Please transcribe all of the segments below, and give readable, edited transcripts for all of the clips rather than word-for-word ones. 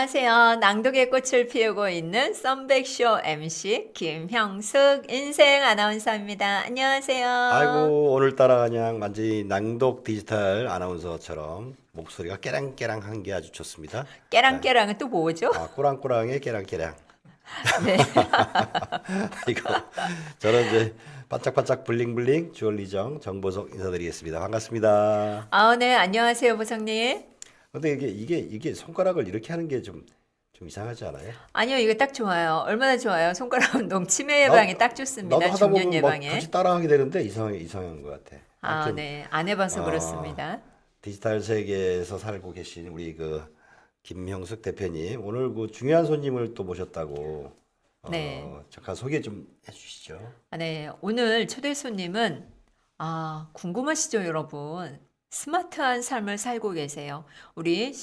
안녕하세요. 낭독의 꽃을 피우고 있는 썸백쇼 MC 김형숙 인생 아나운서입니다. 안녕하세요. 아이고, 오늘따라 그냥 완전히 낭독 디지털 아나운서처럼 목소리가 깨랑깨랑한 게 아주 좋습니다. 자, 깨랑깨랑은 또 뭐죠? 꾸랑꾸랑의 깨랑깨랑. 네. 이거 저는 이제 반짝반짝 블링블링 주얼리정 정보석 인사드리겠습니다. 반갑습니다. 네. 안녕하세요, 보성님. 근데 이게 손가락을 이렇게 하는 게 좀 이상하지 않아요? 아니요, 이거 딱 좋아요. 얼마나 좋아요. 손가락 운동 치매 예방에 딱 좋습니다. 나도 하다 중년 보면 막 예방에. 같이 따라하게 되는데 이상한 것 같아. 하여튼 네. 안 해봐서 어, 그렇습니다. 디지털 세계에서 살고 계신 우리 그 김형숙 대표님 오늘 그 중요한 손님을 또 모셨다고 네. 잠깐 소개 좀 해주시죠. 네. 오늘 초대 손님은, 궁금하시죠, 여러분? 스마트한 삶을 살고 계세요. 우리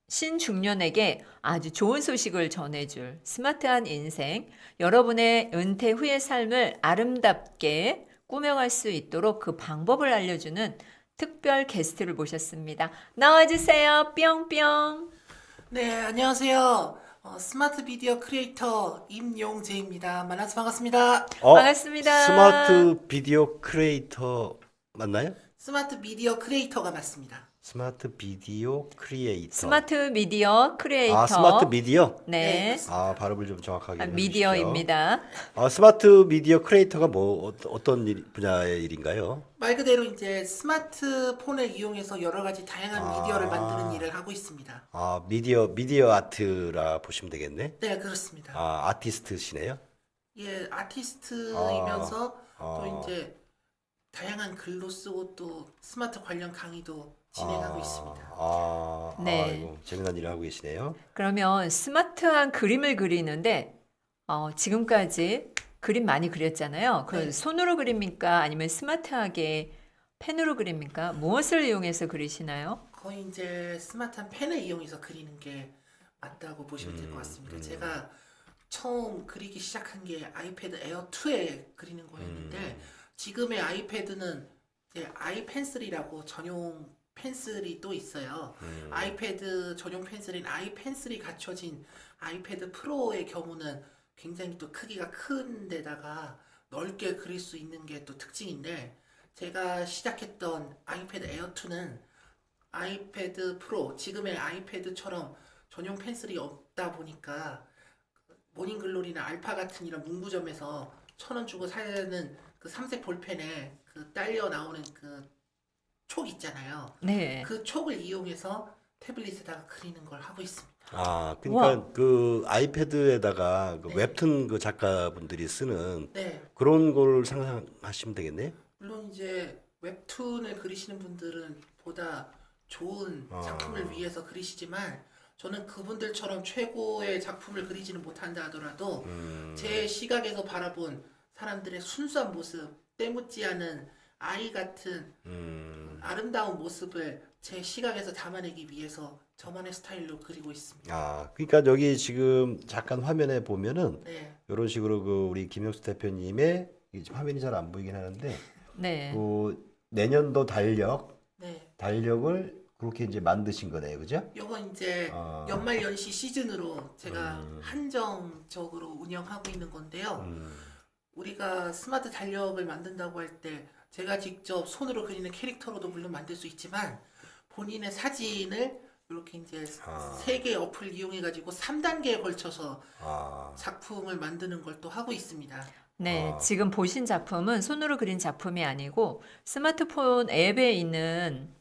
신중년에게 아주 좋은 소식을 전해줄 스마트한 인생, 여러분의 은퇴 후의 삶을 아름답게 꾸며갈 수 있도록 그 방법을 알려주는 특별 게스트를 모셨습니다. 나와주세요. 뿅뿅. 네, 안녕하세요. 스마트 비디오 크리에이터 임용재입니다. 만나서 반갑습니다. 반갑습니다. 스마트 비디오 크리에이터 맞나요? 스마트 미디어 크리에이터가 맞습니다. 스마트 비디오 크리에이터. 스마트 미디어 크리에이터. 스마트 미디어? 네. 그렇습니다. 발음을 좀 정확하게 해주시죠. 미디어입니다. 스마트 미디어 크리에이터가 뭐 어떤 분야의 일인가요? 말 그대로 이제 스마트폰을 이용해서 여러 가지 다양한 아. 미디어를 만드는 일을 하고 있습니다. 미디어 아트라 보시면 되겠네. 네, 그렇습니다. 아티스트시네요. 예, 아티스트이면서 아. 또 이제 다양한 글도 쓰고 또 스마트 관련 강의도 진행하고 있습니다. 네. 아이고, 재미난 일을 하고 계시네요. 그러면 스마트한 그림을 그리는데 지금까지 그림 많이 그렸잖아요. 그 네. 손으로 그립니까? 아니면 스마트하게 펜으로 그립니까? 무엇을 이용해서 그리시나요? 거의 이제 스마트한 펜을 이용해서 그리는 게 맞다고 보시면 될 것 같습니다. 제가 처음 그리기 시작한 게 아이패드 에어 2에 그리는 거였는데 지금의 아이패드는 이제 아이펜슬이라고 전용 펜슬이 또 있어요. 아이패드 전용 펜슬인 아이펜슬이 갖춰진 아이패드 프로의 경우는 굉장히 또 크기가 큰 데다가 넓게 그릴 수 있는 게 또 특징인데 제가 시작했던 아이패드 에어 2는 아이패드 프로, 지금의 아이패드처럼 전용 펜슬이 없다 보니까 모닝글로리나 알파 같은 이런 문구점에서 1,000원 주고 사는 그 삼색 볼펜에 그 딸려 나오는 그 촉 있잖아요. 네. 그 촉을 이용해서 태블릿에다가 그리는 걸 하고 있습니다. 그러니까 와. 그 아이패드에다가 그 네. 웹툰 그 작가분들이 쓰는 네, 그런 걸 상상하시면 되겠네. 물론 이제 웹툰을 그리시는 분들은 보다 좋은 작품을 위해서 그리시지만 저는 그분들처럼 최고의 작품을 그리지는 못한다 하더라도 제 시각에서 바라본 사람들의 순수한 모습, 때묻지 않은 아이 같은 아름다운 모습을 제 시각에서 담아내기 위해서 저만의 스타일로 그리고 있습니다. 그러니까 여기 지금 잠깐 화면에 보면은 네, 이런 식으로 그 우리 김혁수 대표님의 이게 지금 화면이 잘 안 보이긴 하는데 네. 그 내년도 네. 달력을 그렇게 이제 만드신 거네요, 그죠? 요건 이제 연말 연시 시즌으로 제가 한정적으로 운영하고 있는 건데요. 우리가 스마트 달력을 만든다고 할 때 제가 직접 손으로 그리는 캐릭터로도 물론 만들 수 있지만 본인의 사진을 이렇게 이제 세 개의 어플 이용해 가지고 3단계에 걸쳐서 작품을 만드는 걸 또 하고 있습니다. 네. 지금 보신 작품은 손으로 그린 작품이 아니고 스마트폰 앱에 있는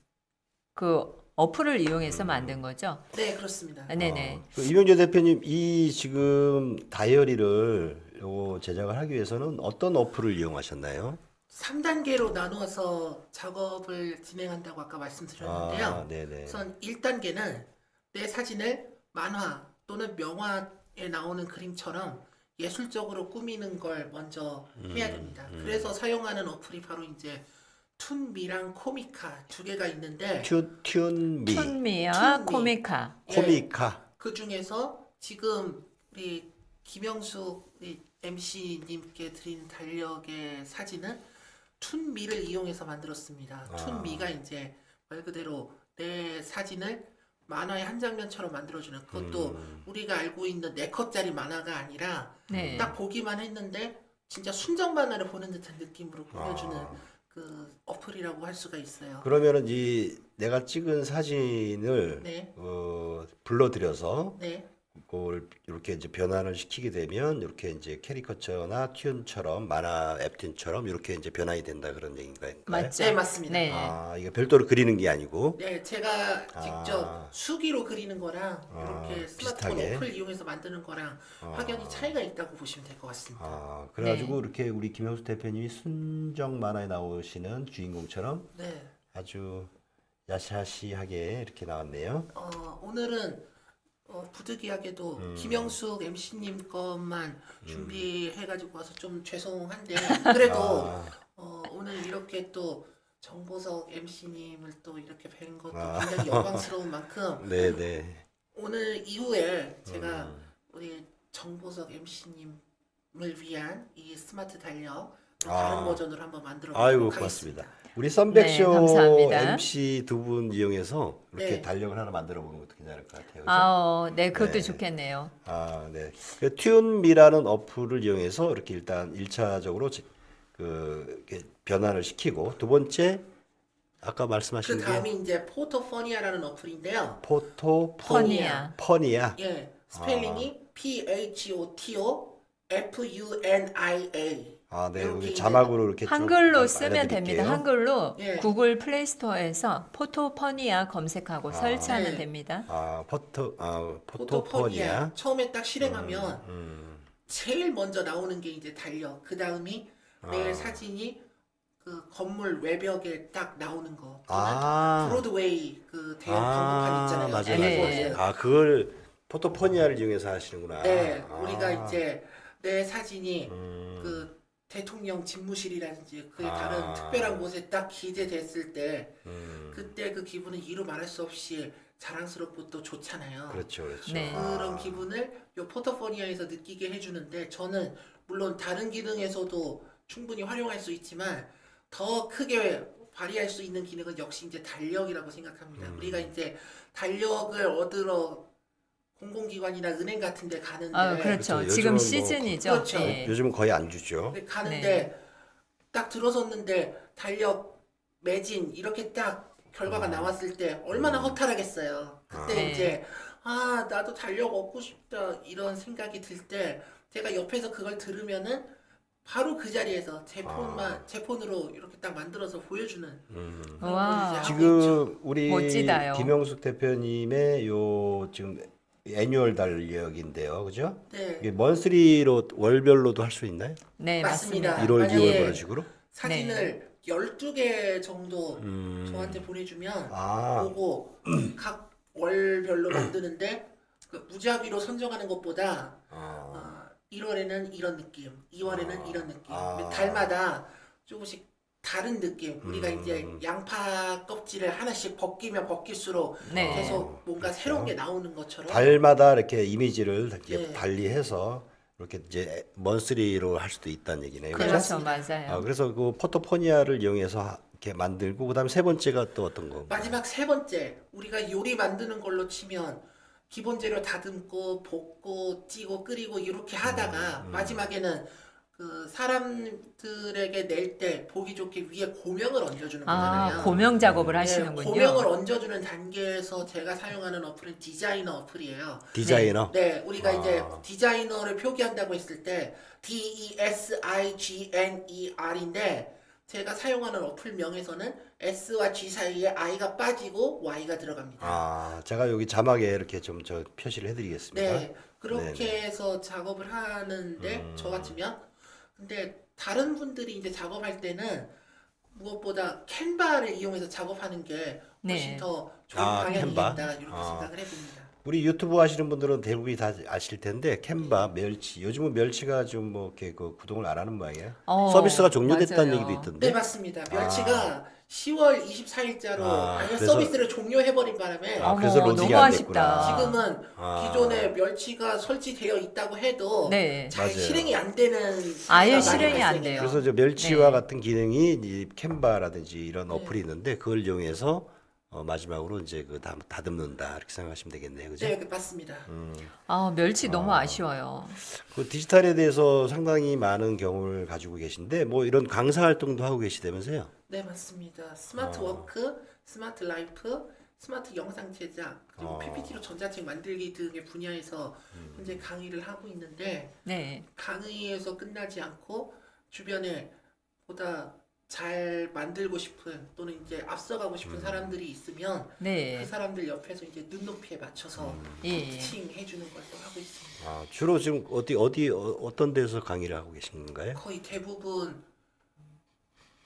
그 어플을 이용해서 만든 거죠. 네, 그렇습니다. 네네. 그 이명재 대표님 이 지금 다이어리를 요거 제작을 하기 위해서는 어떤 어플을 이용하셨나요? 3단계로 나누어서 작업을 진행한다고 아까 말씀드렸는데요. 네네. 우선 1단계는 내 사진을 만화 또는 명화에 나오는 그림처럼 예술적으로 꾸미는 걸 먼저 해야 됩니다. 그래서 사용하는 어플이 바로 이제 툰미랑 코미카 두 개가 있는데 튠미, 툰미와 툰미. 코미카. 코미카. 그 중에서 지금 우리 김영숙 우리 MC님께 드린 달력의 사진은 툰미를 이용해서 만들었습니다. 툰미가 이제 말 그대로 내 사진을 만화의 한 장면처럼 만들어주는 그것도 우리가 알고 있는 4컷짜리 만화가 아니라 네. 딱 보기만 했는데 진짜 순정 만화를 보는 듯한 느낌으로 보여주는 그 어플이라고 할 수가 있어요. 그러면은 이 내가 찍은 사진을 네, 불러들여서 네, 그걸 이렇게 이제 변환을 시키게 되면 이렇게 이제 캐리커처나 튠처럼 만화 앱튠처럼 이렇게 이제 변환이 된다 그런 얘기인가요? 맞죠? 네, 맞습니다. 네. 아, 이게 별도로 그리는 게 아니고. 네, 제가 직접 아. 수기로 그리는 거랑 아, 이렇게 스마트폰 비슷하게. 어플 이용해서 만드는 거랑 확연히 차이가 있다고 보시면 될 것 같습니다. 아, 그래가지고 이렇게 우리 김영수 대표님이 순정 만화에 나오시는 주인공처럼 네, 아주 야샤시하게 이렇게 나왔네요. 오늘은 부득이하게도 김영숙 MC님 것만 준비해가지고 와서 좀 죄송한데 그래도 오늘 이렇게 또 정보석 MC님을 또 이렇게 뵌 것도 굉장히 영광스러운 만큼 네네. 오늘 이후에 제가 우리 정보석 MC님을 위한 이 스마트 달력 다른 버전으로 한번 만들어 아이고 보도록 고맙습니다. 하겠습니다. 우리 썬백쇼 네, 감사합니다. MC 두 분 이용해서 이렇게 네. 달력을 하나 만들어 보는 것도 괜찮을 것 같아요. 그죠? 네, 그것도 네. 좋겠네요. 아, 네. 그 튠미라는 어플을 이용해서 이렇게 일단 1차적으로 이렇게 변환을 시키고 두 번째 아까 말씀하신 그 게 다음이 이제 포토퍼니아라는 어플인데요. 퍼니아. 퍼니아. 예, 스펠링이 PHOTOFUNIA. 아, 네. 이렇게 여기 이제 자막으로 이렇게 좀 한글로 쓰면 됩니다. 알려드릴게요. 한글로 예. 구글 플레이 스토어에서 포토퍼니아 검색하고 설치하면 네. 됩니다. 아, 포토퍼니아. 포토퍼니아. 처음에 딱 실행하면 제일 먼저 나오는 게 이제 달력. 그 다음이 내 사진이 그 건물 외벽에 딱 나오는 거. 아. 브로드웨이 그 대형 광고판 있잖아요. 맞아요. 네. 맞아요. 아, 그걸 포토퍼니아를 이용해서 하시는구나. 네, 아. 우리가 이제 내 사진이 그 대통령 집무실이라든지 그 다른 특별한 곳에 딱 기재됐을 때 그때 그 기분은 이루 말할 수 없이 자랑스럽고 또 좋잖아요. 그렇죠, 그렇죠. 네. 그런 기분을 요 포토포니아에서 느끼게 해주는데 저는 물론 다른 기능에서도 충분히 활용할 수 있지만 더 크게 발휘할 수 있는 기능은 역시 이제 달력이라고 생각합니다. 우리가 이제 달력을 얻으러 공공기관이나 은행 같은 데 가는데 그렇죠. 그렇죠. 지금 요즘은 시즌이죠. 그렇죠. 예. 요즘은 거의 안 주죠. 근데 가는데 딱 들어섰는데 달력 매진 이렇게 딱 결과가 나왔을 때 얼마나 허탈하겠어요. 그때 네. 이제 나도 달력 얻고 싶다 이런 생각이 들 때 제가 옆에서 그걸 들으면은 바로 그 자리에서 제 폰으로 이렇게 딱 만들어서 보여주는 그런 걸 와. 이제 하고 있죠. 지금 우리 멋지다요. 김영숙 대표님의 요 지금 애뉴얼 달력인데요, 그죠? 네, 이게 먼스리로 월별로도 할 수 있나요? 네, 맞습니다. 맞습니다. 1월, 만약에 2월 그런 식으로? 사진을 12개 정도 저한테 보내주면 보고 각 월별로 만드는데 그 무작위로 선정하는 것보다 1월에는 이런 느낌, 2월에는 이런 느낌, 달마다 조금씩 다른 느낌. 우리가 이제 양파 껍질을 하나씩 벗기면 벗길수록 네. 계속 뭔가 새로운 게 나오는 것처럼 달마다 이렇게 이미지를 이렇게 네. 달리해서 이렇게 이제 먼스리로 할 수도 있다는 얘기네요. 그죠? 그렇죠, 맞아요. 그래서 그 포토포니아를 이용해서 이렇게 만들고 그다음에 세 번째가 또 어떤 거? 마지막 세 번째 우리가 요리 만드는 걸로 치면 기본 재료 다듬고 볶고 찌고 끓이고 이렇게 하다가 마지막에는 그 사람들에게 낼 때 보기 좋게 위에 고명을 얹어주는 거잖아요. 고명 작업을 네, 하시는군요. 고명을 얹어주는 단계에서 제가 사용하는 어플은 디자이너 어플이에요. 디자이너. 네, 우리가 이제 디자이너를 표기한다고 했을 때 DESIGNER인데 제가 사용하는 어플명에서는 S와 G 사이에 I가 빠지고 Y가 들어갑니다. 제가 여기 자막에 이렇게 좀 저 표시를 해드리겠습니다. 네, 그렇게 해서 작업을 하는데 저 같으면 근데 다른 분들이 이제 작업할 때는 무엇보다 캔바를 이용해서 작업하는 게 훨씬 네. 더 좋은 캔바? 방향이겠다 이렇게 생각을 해봅니다. 우리 유튜브 하시는 분들은 대부분이 다 아실 텐데 캔바, 멸치. 요즘은 멸치가 좀 뭐 이렇게 그 구동을 안 하는 모양이에요. 서비스가 종료됐다는 맞아요. 얘기도 있던데. 네, 맞습니다. 멸치가 10월 24일자로 아예 그래서- 서비스를 종료해버린 바람에 그래서 어머, 로직이 너무 안 됐구나. 아쉽다. 지금은 기존에 멸치가 설치되어 있다고 해도 네. 잘 맞아요. 실행이 안 되는 아예 상황이 많이 실행이 안 발생해요. 돼요. 그래서 저 멸치와 네. 같은 기능이 이 캔바라든지 이런 어플이 있는데 그걸 이용해서 마지막으로 이제 그 다듬는다 이렇게 생각하시면 되겠네요, 그죠? 네, 맞습니다. 아, 멸치 너무 아쉬워요. 그 디지털에 대해서 상당히 많은 경험을 가지고 계신데 뭐 이런 강사 활동도 하고 계시다면서요? 네, 맞습니다. 스마트 워크, 스마트 라이프, 스마트 영상 제작, 그리고 PPT로 전자책 만들기 등의 분야에서 현재 강의를 하고 있는데 네. 강의에서 끝나지 않고 주변에 보다 잘 만들고 싶은 또는 이제 앞서가고 싶은 사람들이 있으면 그 네. 사람들 옆에서 이제 눈높이에 맞춰서 예. 코칭 해주는 걸 또 하고 있습니다. 아, 주로 지금 어떤 데서 강의를 하고 계신 건가요? 거의 대부분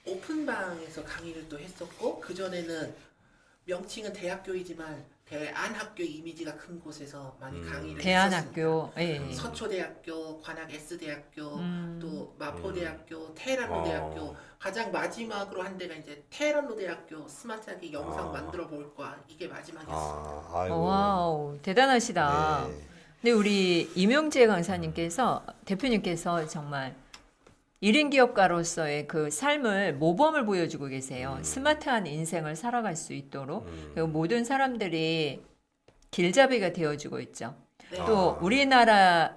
오픈방에서 강의를 또 했었고 그 전에는 명칭은 대학교이지만 대안학교 이미지가 큰 곳에서 많이 강의를 했었습니다. 대안학교. 예. 서초대학교, 관악 S대학교, 음. 또 마포대학교, 테헤란로대학교 가장 마지막으로 한 데가 이제 테헤란로대학교 스마트하게 영상 만들어 볼 거야. 이게 마지막이었습니다. 아이고. 와우, 대단하시다. 네. 근데 우리 이명재 강사님께서 대표님께서 정말 1인 기업가로서의 그 삶을 모범을 보여주고 계세요. 스마트한 인생을 살아갈 수 있도록 그리고 모든 사람들이 길잡이가 되어주고 있죠. 네. 또 우리나라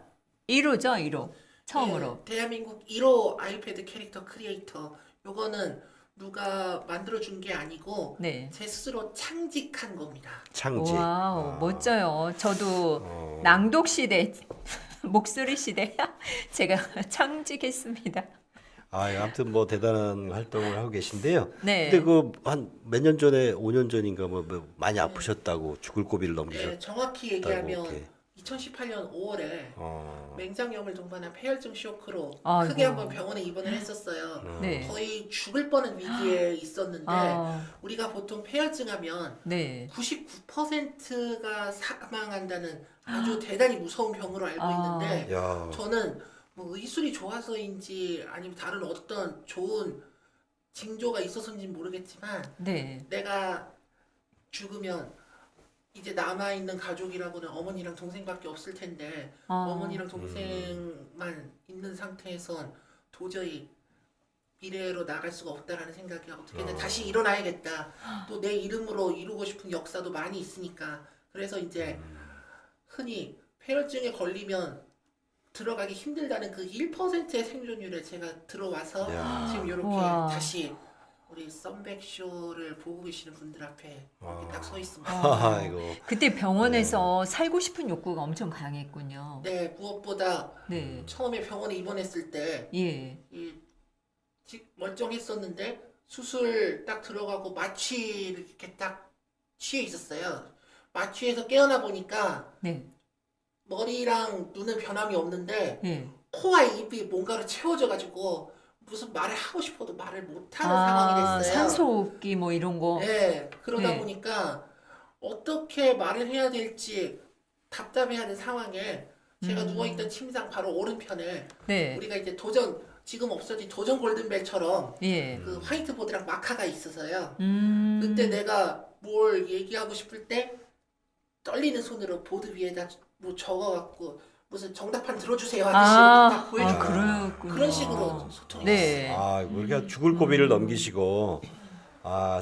1호죠, 1호. 처음으로. 네, 대한민국 1호 아이패드 캐릭터 크리에이터. 요거는 누가 만들어준 게 아니고 네. 제 스스로 창직한 겁니다. 창직. 와우, 멋져요. 저도 낭독 시대, 목소리 시대 제가 창직했습니다. 아무튼 뭐 대단한 활동을 하고 계신데요. 네. 근데 그 한 몇 년 전에 5년 전인가 뭐 많이 아프셨다고 죽을 고비를 네, 넘기셨다고. 정확히 얘기하면 이렇게. 2018년 5월에 맹장염을 동반한 폐혈증 쇼크로 아이고. 크게 한번 병원에 입원을 했었어요. 네. 거의 죽을 뻔한 위기에 있었는데 아, 우리가 보통 폐혈증 하면 네. 99%가 사망한다는 아주 대단히 무서운 병으로 알고 아. 있는데 야. 저는 뭐 의술이 좋아서인지 아니면 다른 어떤 좋은 징조가 있어서인지 모르겠지만 네. 내가 죽으면 이제 남아있는 가족이라고는 어머니랑 동생밖에 없을 텐데 어머니랑 동생만 있는 상태에선 도저히 미래로 나갈 수가 없다라는 생각이 어떻게든 다시 일어나야겠다. 또 내 이름으로 이루고 싶은 역사도 많이 있으니까. 그래서 이제 흔히 폐혈증에 걸리면 들어가기 힘들다는 그 1%의 생존율에 제가 들어와서 야. 지금 이렇게 우와. 다시 우리 썸백쇼를 보고 계시는 분들 앞에 이렇게 딱 서 있습니다. 아이고. 그때 병원에서 살고 싶은 욕구가 엄청 강했군요. 네, 무엇보다 네. 처음에 병원에 입원했을 때 예. 멀쩡했었는데 수술 딱 들어가고 마취를 이렇게 딱 취해 있었어요. 마취해서 깨어나 보니까 네. 머리랑 눈은 변함이 없는데 예. 코와 입이 뭔가로 채워져 가지고 무슨 말을 하고 싶어도 말을 못하는 상황이 됐어요. 산소호흡기 뭐 이런 거. 네, 그러다 네. 보니까 어떻게 말을 해야 될지 답답해하는 상황에 제가 누워있던 침상 바로 오른편에 네. 우리가 이제 지금 없어진 도전 골든벨처럼 예. 그 화이트보드랑 마카가 있어서요. 음. 그때 내가 뭘 얘기하고 싶을 때 떨리는 손으로 보드 위에다 뭐 적어갖고 무슨 정답판 들어주세요 하듯이 딱 보여주고 그렇군요. 그런 식으로 소통이 네. 우리가 죽을 고비를 넘기시고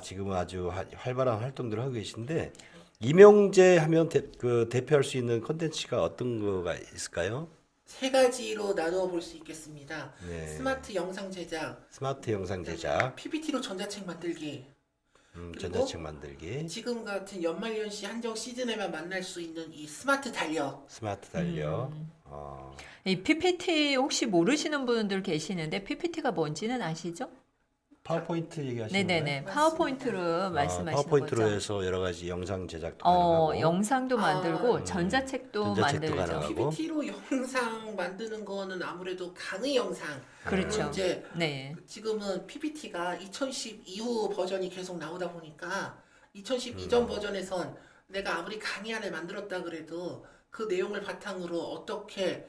지금은 아주 활발한 활동들을 하고 계신데 이명재 하면 대표할 수 있는 컨텐츠가 어떤 거가 있을까요? 세 가지로 나누어 볼 수 있겠습니다. 네. 스마트 영상 제작, 스마트 영상 제작, PPT로 전자책 만들기, 전자책 만들기, 지금 같은 연말연시 한정 시즌에만 만날 수 있는 이 스마트 달력. 스마트 달력. 이 PPT 혹시 모르시는 분들 계시는데 PPT가 뭔지는 아시죠? 파워포인트 얘기하시는 네네네. 맞습니다. 파워포인트로 말씀하시는 파워포인트로 거죠. 해서 여러 가지 영상 제작도 가능하고 영상도 만들고 아, 전자책도 전자책도 만들죠. 가능하고. PPT로 영상 만드는 거는 아무래도 강의 영상. 그렇죠. 이제 네. 지금은 PPT가 2010 이후 버전이 계속 나오다 보니까 2010 이전 버전에선 내가 아무리 강의안을 만들었다 그래도 그 내용을 바탕으로 어떻게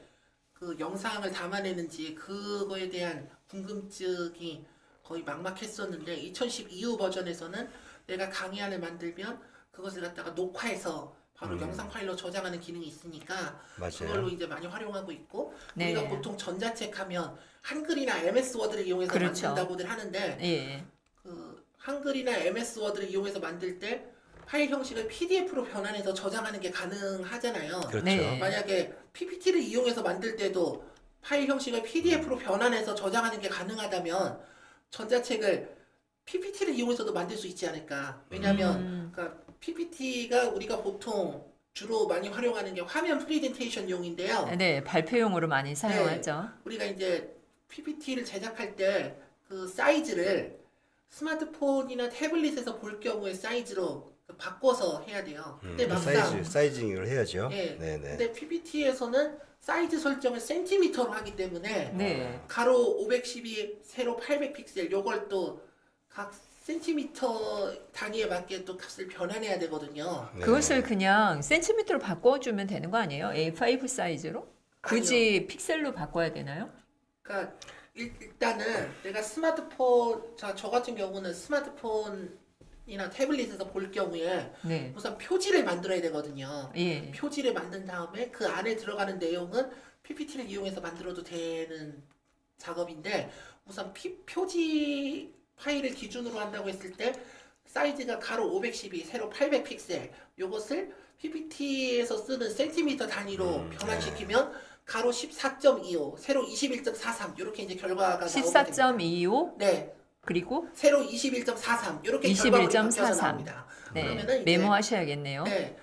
그 영상을 담아내는지 그거에 대한 궁금증이 거의 막막했었는데 2010 이후 버전에서는 내가 강의안을 만들면 그것을 갖다가 녹화해서 바로 영상 파일로 저장하는 기능이 있으니까 그걸로 맞아요. 이제 많이 활용하고 있고 네. 우리가 보통 전자책 하면 한글이나 MS 워드를 이용해서 그렇죠. 만든다고들 하는데 예. 그 한글이나 MS 워드를 이용해서 만들 때 파일 형식을 PDF로 변환해서 저장하는 게 가능하잖아요. 그렇죠. 네. 만약에 PPT를 이용해서 만들 때도 파일 형식을 PDF로 변환해서 저장하는 게 가능하다면 전자책을 PPT를 이용해서도 만들 수 있지 않을까. 왜냐하면 그러니까 PPT가 우리가 보통 주로 많이 활용하는 게 화면 프레젠테이션용인데요. 네, 발표용으로 많이 사용하죠. 우리가 이제 PPT를 제작할 때 그 사이즈를 스마트폰이나 태블릿에서 볼 경우에 사이즈로 바꿔서 해야 돼요. 근데 막상 사이징을 해야죠. 예. 네네. 근데 PPT에서는 사이즈 설정을 센티미터로 하기 때문에 네. 가로 512, 세로 800픽셀 요걸 또 각 센티미터 단위에 맞게 또 값을 변환해야 되거든요. 네. 그것을 그냥 센티미터로 바꿔주면 되는 거 아니에요? A5 사이즈로? 굳이 픽셀로 바꿔야 되나요? 그러니까 일단은 내가 스마트폰 저 같은 경우는 스마트폰이나 태블릿에서 볼 경우에 네. 우선 표지를 만들어야 되거든요. 예. 표지를 만든 다음에 그 안에 들어가는 내용은 PPT를 이용해서 만들어도 되는 작업인데 우선 표지 파일을 기준으로 한다고 했을 때 사이즈가 가로 512, 세로 800픽셀 요것을 PPT에서 쓰는 센티미터 단위로 변환시키면 가로 14.25, 세로 21.43 이렇게 이제 결과가 나오게 됩니다. 14.25 네, 그리고 세로 21.43 이렇게 결과물이 바뀌어서 21.43. 나옵니다. 네. 그러면은 이제 메모하셔야겠네요. 네,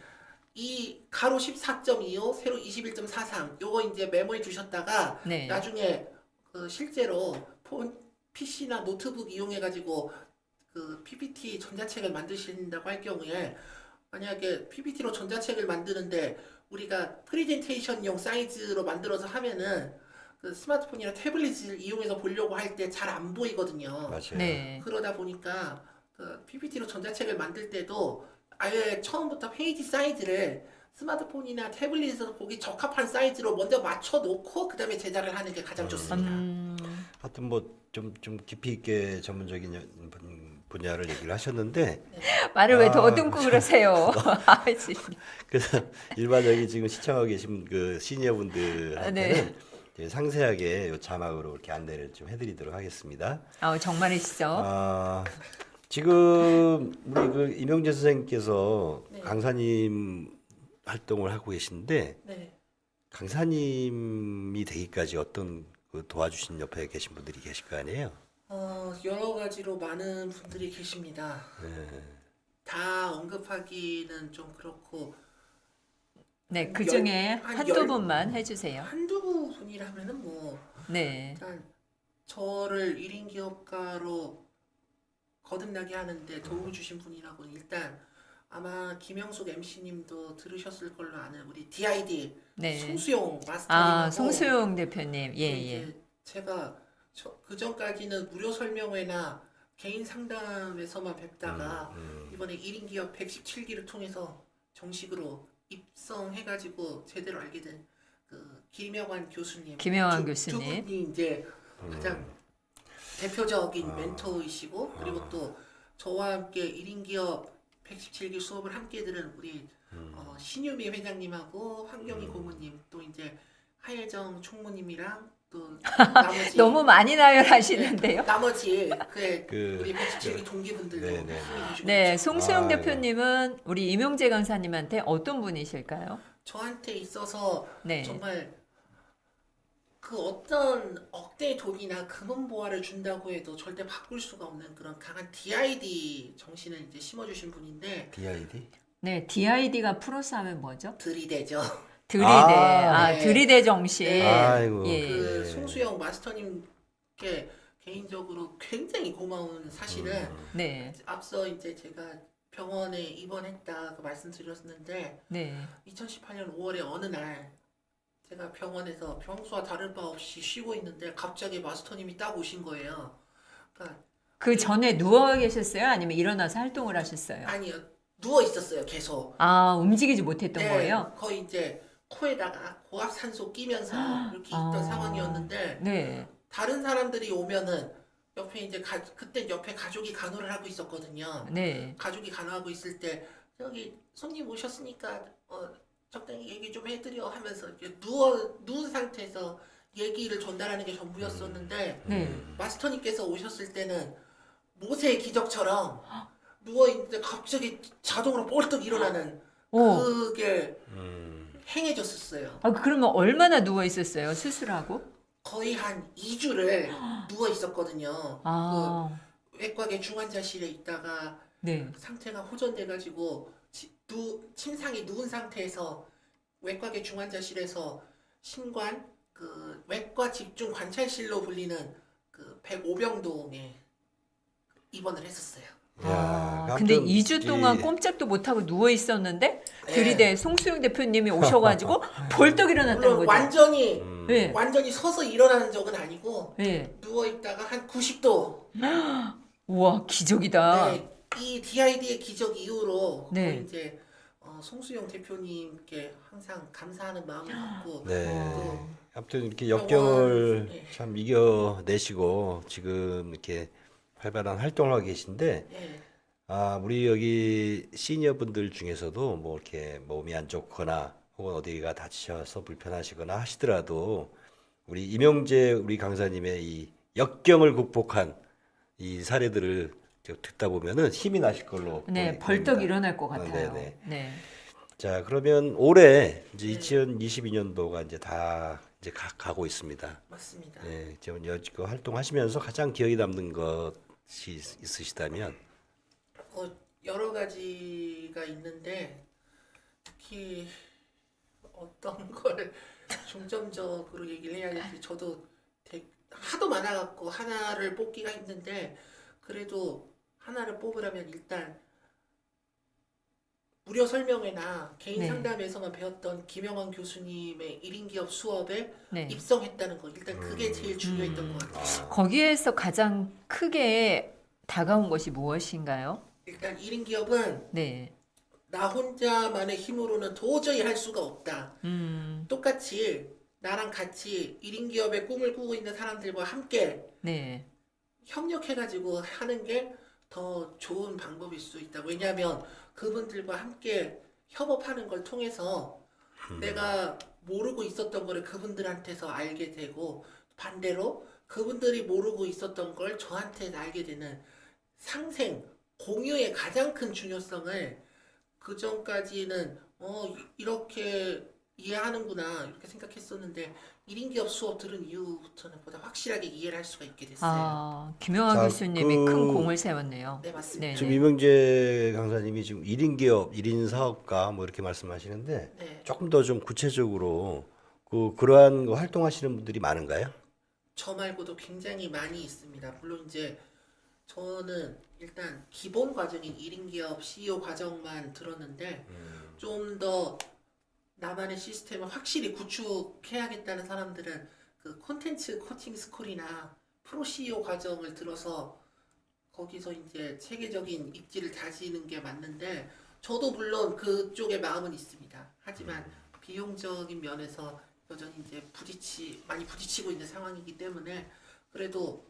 이 가로 14.25, 세로 21.43 요거 이제 메모해 주셨다가 네. 나중에 그 실제로 PC나 노트북 이용해 가지고 그 PPT 전자책을 만드신다고 할 경우에 만약에 PPT로 전자책을 만드는데 우리가 프레젠테이션용 사이즈로 만들어서 하면은 그 스마트폰이나 태블릿을 이용해서 보려고 할 때 잘 안 보이거든요. 맞아요. 네. 그러다 보니까 그 PPT로 전자책을 만들 때도 아예 처음부터 페이지 사이즈를 스마트폰이나 태블릿에서 보기 적합한 사이즈로 먼저 맞춰 놓고 그다음에 제작을 하는 게 가장 좋습니다. 하여튼 뭐 좀 깊이 있게 전문적인 분야를 얘기를 하셨는데 말을 왜 더듬고 그러세요? 아, 진짜. 그래서 일반적인 지금 시청하고 계신 그 시니어분들한테는 네. 이제 상세하게 요 자막으로 이렇게 안내를 좀 해드리도록 하겠습니다. 아, 정말이시죠? 지금 우리 그 임영재 선생님께서 네. 강사님 활동을 하고 계신데 네. 강사님이 되기까지 어떤 그 도와주신 옆에 계신 분들이 계실 거 아니에요? 여러 가지로 많은 분들이 계십니다. 다 언급하기는 좀 그렇고 네, 그 중에 한 한두 열- 분만 해주세요. 한두 분이라면은 뭐 네. 일단 저를 1인 기업가로 거듭나게 하는데 도움을 주신 분이라고는 일단 아마 김영숙 MC님도 들으셨을 걸로 아는 우리 DID 네. 송수용 마스터님하고 아, 송수용 대표님. 예, 이제 예. 제가 그 전까지는 무료 설명회나 개인 상담에서만 뵙다가 이번에 1인 기업 117기를 통해서 정식으로 입성해가지고 제대로 알게 된 그 김영환 교수님, 김영환 두 교수님. 분이 이제 가장 대표적인 멘토이시고 그리고 또 저와 함께 1인 기업 117기 수업을 함께 들은 우리 신유미 회장님하고 황경희 고모님 또 이제 하예정 총무님이랑 또 나머지 너무 많이 나열하시는데요. 나머지 그- 우리 117기 동기분들도 네, 힘이 네. 되시고 네, 있죠. 송수용 아, 대표님은 우리 임용재 강사님한테 어떤 분이실까요? 저한테 있어서 네. 정말 그 어떤 억대의 돈이나 금은 보화를 준다고 해도 절대 바꿀 수가 없는 그런 강한 DID 정신을 이제 심어주신 분인데 DID? 네, DID가 프로스 하면 뭐죠? 들이대죠. 들이대. 아, 네. 들이대 정신. 네. 아이고. 예. 그 네. 송수영 마스터님께 개인적으로 굉장히 고마운 사실은 네. 앞서 이제 제가 병원에 입원했다고 말씀드렸는데 네. 2018년 5월에 어느 날 제가 병원에서 평소와 다를 바 없이 쉬고 있는데 갑자기 마스터님이 딱 오신 거예요. 그러니까 그 전에 누워 계셨어요? 아니면 일어나서 활동을 하셨어요? 아니요 누워 있었어요 계속. 아, 움직이지 못했던 네, 거예요? 거의 이제 코에다가 고압산소 끼면서 이렇게 있던 아. 상황이었는데 네. 다른 사람들이 오면은 옆에 이제 그때 옆에 가족이 간호를 하고 있었거든요. 네. 가족이 간호하고 있을 때 여기 손님 오셨으니까 적당히 얘기 좀 해드려 하면서 이렇게 누운 상태에서 얘기를 전달하는 게 전부였었는데 네. 마스터님께서 오셨을 때는 모세의 기적처럼 누워 있는데 갑자기 자동으로 bol떡 일어나는 오. 그게 행해졌었어요. 아, 그러면 얼마나 누워 있었어요? 수술하고? 거의 한 2주를 누워 있었거든요. 아, 그 외과계 중환자실에 있다가 네. 상태가 호전돼가지고 침상에 누운 상태에서 외과계 중환자실에서 신관 그 외과 집중 관찰실로 불리는 그 105병동에 입원을 했었어요. 아, 야, 근데 아무튼 2주 동안 이- 꼼짝도 못하고 누워 있었는데 네. 들이대 송수영 대표님이 오셔가지고 벌떡 일어났다는 물론 거죠. 완전히 네. 완전히 서서 일어나는 적은 아니고 네. 누워 있다가 한 90도. 우와, 기적이다. 네, 이 DID의 기적 이후로 네. 거의 이제 송수영 대표님께 항상 감사하는 마음을 갖고 네. 또 아무튼 이렇게 역경을 네. 참 이겨내시고 지금 이렇게 활발한 활동을 하고 계신데 네, 우리 여기 시니어 분들 중에서도 뭐 이렇게 몸이 안 좋거나 혹은 어디가 다치셔서 불편하시거나 하시더라도 우리 임영재 우리 강사님의 이 역경을 극복한 이 사례들을 듣다 보면은 힘이 나실 걸로 네, 보입니다. 벌떡 일어날 것 같아요. 네네. 네. 자, 그러면 올해 이제 2022년도가 이제 다 이제 가고 있습니다. 맞습니다. 네, 지금 그 활동하시면서 가장 기억에 남는 것이 있으시다면 여러 가지가 있는데 특히 어떤 걸 중점적으로 얘기를 해야 될지 저도 하도 많아갖고 하나를 뽑기가 힘든데 그래도 하나를 뽑으라면 일단 무료 설명회나 개인 네. 상담에서만 배웠던 김영환 교수님의 1인 기업 수업에 네. 입성했다는 거 일단 그게 제일 중요했던 것 같아요. 거기에서 가장 크게 다가온 것이 무엇인가요? 일단 1인 기업은 네. 나 혼자만의 힘으로는 도저히 할 수가 없다. 똑같이 나랑 같이 1인 기업의 꿈을 꾸고 있는 사람들과 함께 네. 협력해가지고 하는 게 더 좋은 방법일 수 있다. 왜냐하면 그분들과 함께 협업하는 걸 통해서 내가 모르고 있었던 거를 그분들한테서 알게 되고 반대로 그분들이 모르고 있었던 걸 저한테 알게 되는 상생, 공유의 가장 큰 중요성을 그 전까지는 이렇게 이해하는구나 이렇게 생각했었는데 1인 기업 수업 들은 이후부터는 보다 확실하게 이해를 할 수가 있게 됐어요. 아, 김영환 자, 교수님이 그- 큰 공을 세웠네요. 네 맞습니다. 네. 지금 임영재 강사님이 지금 1인 기업, 1인 사업가 뭐 이렇게 말씀하시는데 네, 조금 더 좀 구체적으로 그러한 거 활동하시는 분들이 많은가요? 저 말고도 굉장히 많이 있습니다. 물론 이제 저는 일단 기본 과정인 1인 기업 CEO 과정만 들었는데 좀 더 나만의 시스템을 확실히 구축해야겠다는 사람들은 그 콘텐츠 코칭 스쿨이나 프로 CEO 과정을 들어서 거기서 이제 체계적인 입지를 다지는 게 맞는데 저도 물론 그쪽에 마음은 있습니다. 하지만 비용적인 면에서 여전히 이제 많이 부딪히고 있는 상황이기 때문에 그래도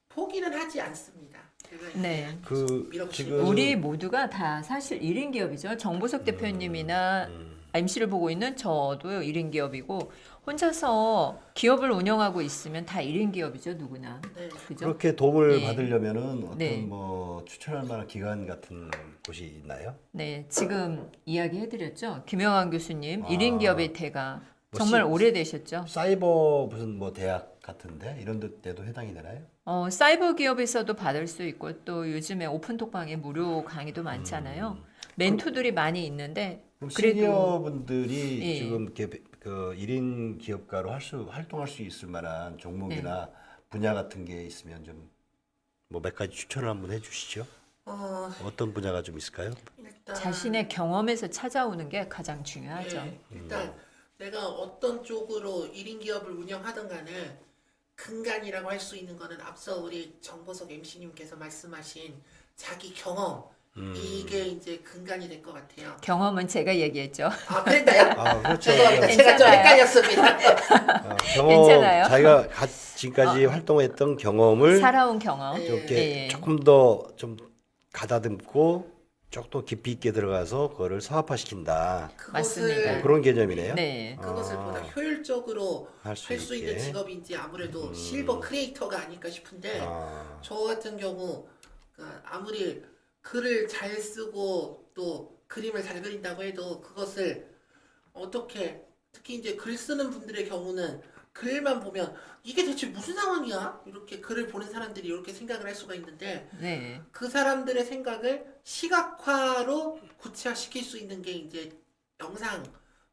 포기는 하지 않습니다. 제가 이제 네. 밀어붙이고 지금 우리 모두가 다 사실 1인 기업이죠. 정보석 대표님이나 MC를 보고 있는 저도 1인 기업이고 혼자서 기업을 운영하고 있으면 다 1인 기업이죠. 누구나. 네. 그죠? 그렇게 도움을 예. 받으려면은 어떤 네. 뭐 추천할 만한 기관 같은 곳이 있나요? 네, 지금 이야기해드렸죠. 김영환 교수님 아. 1인 기업의 태가 뭐 정말 시- 오래되셨죠. 사이버 무슨 뭐 대학 같은데 이런 데도 해당이 되나요? 사이버 기업에서도 받을 수 있고 또 요즘에 오픈톡방에 무료 강의도 많잖아요. 멘토들이 많이 있는데 그럼 그래도- 시니어 분들이 예. 지금 이렇게 그 1인 기업가로 활동할 수 있을 만한 종목이나 네. 분야 같은 게 있으면 좀 뭐 몇 가지 추천을 한번 해주시죠. 어떤 분야가 좀 있을까요? 일단 자신의 경험에서 찾아오는 게 가장 중요하죠. 예, 일단 내가 어떤 쪽으로 1인 기업을 운영하든 간에 근간이라고 할 수 있는 거는 앞서 우리 정보석 MC님께서 말씀하신 자기 경험 이게 이제 근간이 될 것 같아요. 경험은 제가 얘기했죠. 아 그랬나요? 그렇죠. 죄송합니다. 제가 좀 괜찮아요. 헷갈렸습니다. 경험, 괜찮아요. 자기가 지금까지 활동했던 경험을 살아온 경험. 예. 좀 이렇게 예. 조금 더 좀 가다듬고 조금 더 깊이 있게 들어가서 그거를 사업화시킨다. 맞습니다. 그런 개념이네요. 네. 그것을 보다 효율적으로 할 할 수 수 있는 있게. 직업인지 아무래도 실버 크리에이터가 아닐까 싶은데 아, 저 같은 경우 아무리 글을 잘 쓰고 또 그림을 잘 그린다고 해도 그것을 어떻게 특히 이제 글 쓰는 분들의 경우는 글만 보면 이게 대체 무슨 상황이야? 이렇게 글을 보는 사람들이 이렇게 생각을 할 수가 있는데 네. 그 사람들의 생각을 시각화로 구체화시킬 수 있는 게 이제 영상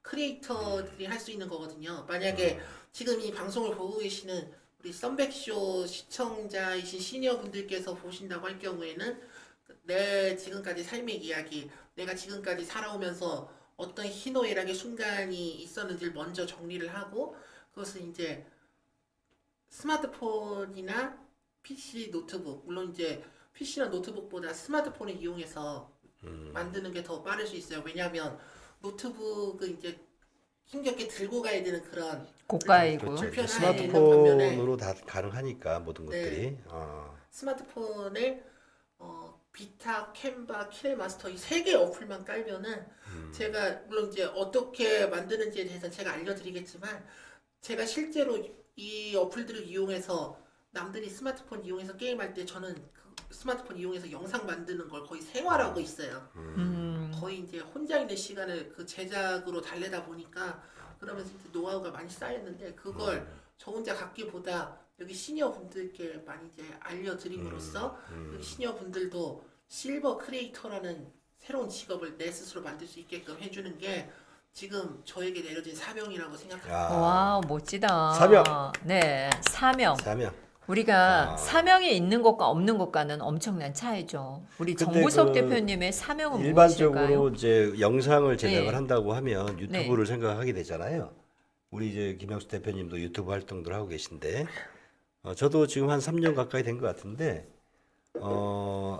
크리에이터들이 할 수 있는 거거든요. 만약에 지금 이 방송을 보고 계시는 우리 썸백쇼 시청자이신 시니어 분들께서 보신다고 할 경우에는 내 지금까지 삶의 이야기, 내가 지금까지 살아오면서 어떤 희노애락의 순간이 있었는지를 먼저 정리를 하고 그것을 이제 스마트폰이나 PC, 노트북, 물론 이제 PC나 노트북보다 스마트폰을 이용해서 만드는 게 더 빠를 수 있어요. 왜냐하면 노트북은 이제 힘겹게 들고 가야 되는 그런 고가이고. 그렇죠. 불편한 스마트폰으로 다 가능하니까 모든 네. 것들이. 스마트폰에 비타, 캔바, 키네마스터 이 세 개의 어플만 깔면은 제가 물론 이제 어떻게 만드는지에 대해서는 제가 알려드리겠지만 제가 실제로 이 어플들을 이용해서 남들이 스마트폰 이용해서 게임할 때 저는 그 스마트폰 이용해서 영상 만드는 걸 거의 생활하고 있어요. 거의 이제 혼자 있는 시간을 그 제작으로 달래다 보니까 그러면서 이제 노하우가 많이 쌓였는데 그걸 저 혼자 갖기보다 여기 시니어 분들께 많이 이제 알려드림으로써 여기 시니어 분들도 실버 크리에이터라는 새로운 직업을 내 스스로 만들 수 있게끔 해주는 게 지금 저에게 내려진 사명이라고 생각합니다. 와, 멋지다. 사명. 네, 사명. 사명. 우리가 사명이 있는 것과 없는 것과는 엄청난 차이죠. 우리 근데 정구석 그 대표님의 사명은 일반적으로 무엇일까요? 이제 영상을 제작을 네. 한다고 하면 유튜브를 생각하게 되잖아요. 우리 이제 김영수 대표님도 유튜브 활동들 하고 계신데 저도 지금 한 3년 가까이 된 것 같은데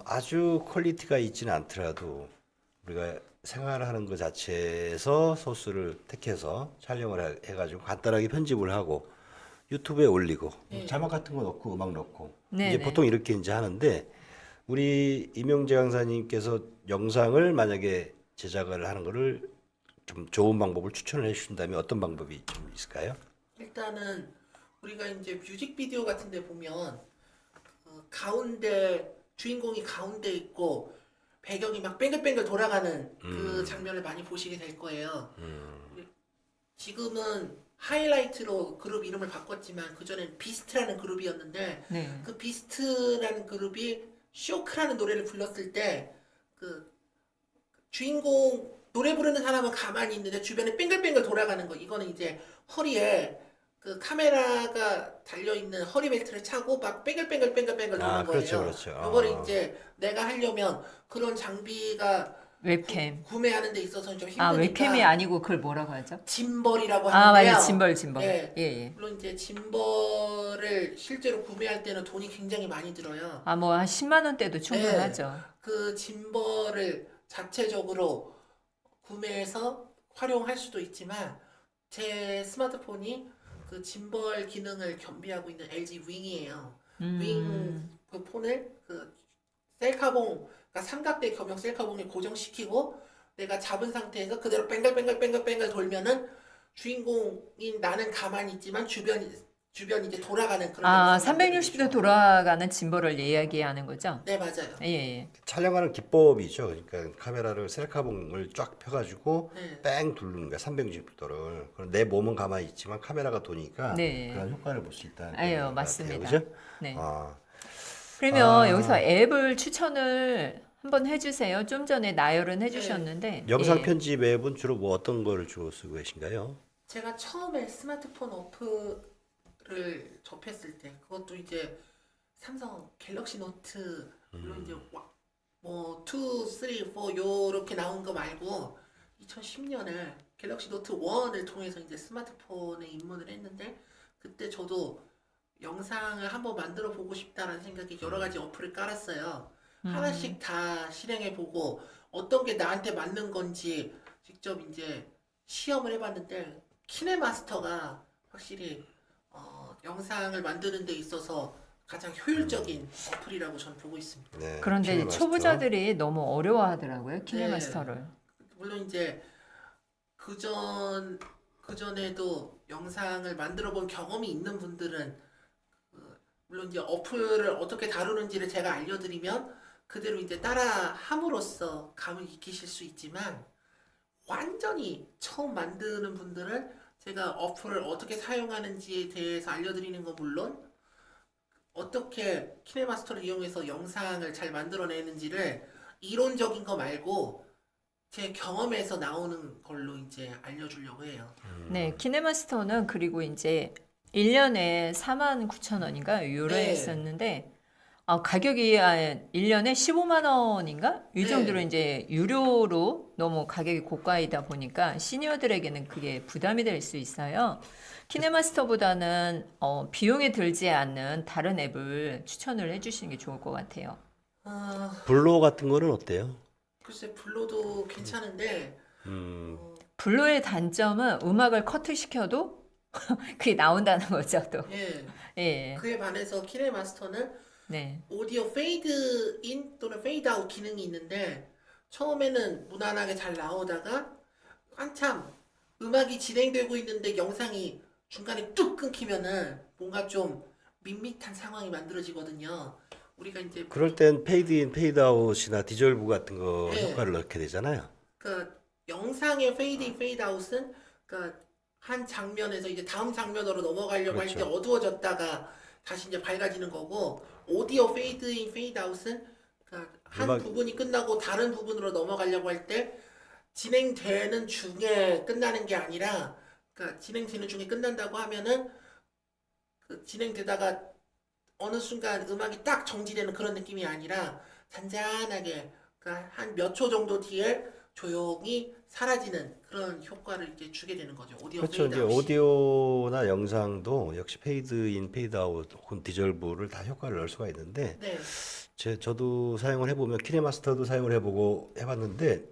아주 퀄리티가 있지는 않더라도 우리가 생활하는 것 자체에서 소스를 택해서 촬영을 해가지고 간단하게 편집을 하고 유튜브에 올리고 자막 같은 거 넣고 음악 넣고 네, 이제 네. 보통 이렇게 이제 하는데 우리 임용재 강사님께서 영상을 만약에 제작을 하는 거를 좀 좋은 방법을 추천을 해주신다면 어떤 방법이 좀 있을까요? 일단은 우리가 이제 뮤직비디오 같은 데 보면 가운데 주인공이 가운데 있고 배경이 막 뱅글뱅글 돌아가는 그 장면을 많이 보시게 될 거예요. 지금은 하이라이트로 그룹 이름을 바꿨지만 그전엔 비스트라는 그룹이었는데 네. 그 비스트라는 그룹이 쇼크라는 노래를 불렀을 때 그 주인공 노래 부르는 사람은 가만히 있는데 주변에 뱅글뱅글 돌아가는 거 이거는 이제 허리에 그 카메라가 달려있는 허리벨트를 차고 막 뱅글뱅글 뱅글뱅글 도는 거예요. 그렇죠. 이거를 이제 내가 하려면 그런 장비가 웹캠. 구매하는 데 있어서는 좀 힘드니까 아, 웹캠이 아니고 그걸 뭐라고 하죠? 짐벌이라고 아, 하는데요. 맞아요. 짐벌. 네. 예, 예. 물론 이제 짐벌을 실제로 구매할 때는 돈이 굉장히 많이 들어요. 아, 뭐 한 10만 원대도 충분하죠. 그 짐벌을 자체적으로 구매해서 활용할 수도 있지만 제 스마트폰이 그 짐벌 기능을 겸비하고 있는 LG 윙이에요. 윙 그 폰을 그 셀카봉 그러니까 삼각대 겸용 셀카봉에 고정시키고 내가 잡은 상태에서 그대로 뱅글뱅글 돌면은 주인공인 나는 가만히 있지만 주변 이제 돌아가는 그런. 아, 영상을 360도 돌아가는 짐벌을 이야기하는 거죠? 네 맞아요. 예, 예. 촬영하는 기법이죠. 그러니까 카메라를 셀카봉을 쫙 펴가지고 네. 뺑 두르는 거야. 360도를. 그럼 내 몸은 가만히 있지만 카메라가 도니까 네. 그런 효과를 볼 수 있다는 아유, 것 같아요. 맞습니다. 그죠? 네. 아, 그러면 여기서 앱을 추천을 한번 해주세요. 좀 전에 나열은 해주셨는데. 영상 예. 편집 앱은 주로 뭐 어떤 거를 주로 쓰고 계신가요? 제가 처음에 스마트폰 어플을 접했을 때 그것도 이제 삼성 갤럭시 노트 물론 이제 뭐 2, 3, 4 요렇게 나온 거 말고 2010년에 갤럭시 노트 1을 통해서 이제 스마트폰에 입문을 했는데 그때 저도 영상을 한번 만들어 보고 싶다라는 생각에 여러 가지 어플을 깔았어요. 하나씩 다 실행해 보고 어떤 게 나한테 맞는 건지 직접 이제 시험을 해봤는데 키네마스터가 확실히 영상을 만드는 데 있어서 가장 효율적인 어플이라고 저는 보고 있습니다. 네, 그런데 키네마스터. 초보자들이 너무 어려워하더라고요. 키네마스터를. 물론 이제 그전에도 영상을 만들어 본 경험이 있는 분들은 물론 이제 어플을 어떻게 다루는지를 제가 알려드리면 그대로 이제 따라 함으로써 감을 익히실 수 있지만 완전히 처음 만드는 분들은 제가 어플을 어떻게 사용하는지에 대해서 알려드리는 건 물론 어떻게 키네마스터를 이용해서 영상을 잘 만들어내는지를 이론적인 거 말고 제 경험에서 나오는 걸로 이제 알려주려고 해요. 네, 키네마스터는 그리고 이제 1년에 49,000원인가 유로에 네. 했었는데 가격이 1년에 15만 원인가? 이 네. 정도로 이제 유료로 너무 가격이 고가이다 보니까 시니어들에게는 그게 부담이 될 수 있어요. 키네마스터보다는 비용이 들지 않는 다른 앱을 추천을 해주시는 게 좋을 것 같아요. 블로 같은 거는 어때요? 글쎄 블로도 괜찮은데 블루의 단점은 음악을 커트시켜도 그게 나온다는 거죠, 또. 예. 예. 그에 반해서 키네마스터는 네. 오디오 페이드 인 또는 페이드 아웃 기능이 있는데 처음에는 무난하게 잘 나오다가 한참 음악이 진행되고 있는데 영상이 중간에 뚝 끊기면은 뭔가 좀 밋밋한 상황이 만들어지거든요. 우리가 이제 그럴 땐 페이드 인, 페이드 아웃이나 디졸브 같은 거 네. 효과를 넣게 되잖아요. 그 영상의 페이드 인 페이드 아웃은 그 한 장면에서 이제 다음 장면으로 넘어가려고 할 때 그렇죠. 어두워졌다가 다시 이제 밝아지는 거고 오디오 페이드 인 페이드 아웃은 한 음악- 부분이 끝나고 다른 부분으로 넘어가려고 할 때 진행되는 중에 끝나는 게 아니라 진행되는 중에 끝난다고 하면은 그 진행되다가 어느 순간 음악이 딱 정지되는 그런 느낌이 아니라 잔잔하게 한 몇 초 정도 뒤에 조용히 사라지는 그런 효과를 이제 주게 되는 거죠. 오디오 그렇죠. 페이드 이제 아웃이. 오디오나 영상도 역시 페이드 인, 페이드 아웃 혹은 디졸브를 다 효과를 넣을 수가 있는데 네. 저도 사용을 해보면 키네마스터도 사용을 해보고 해봤는데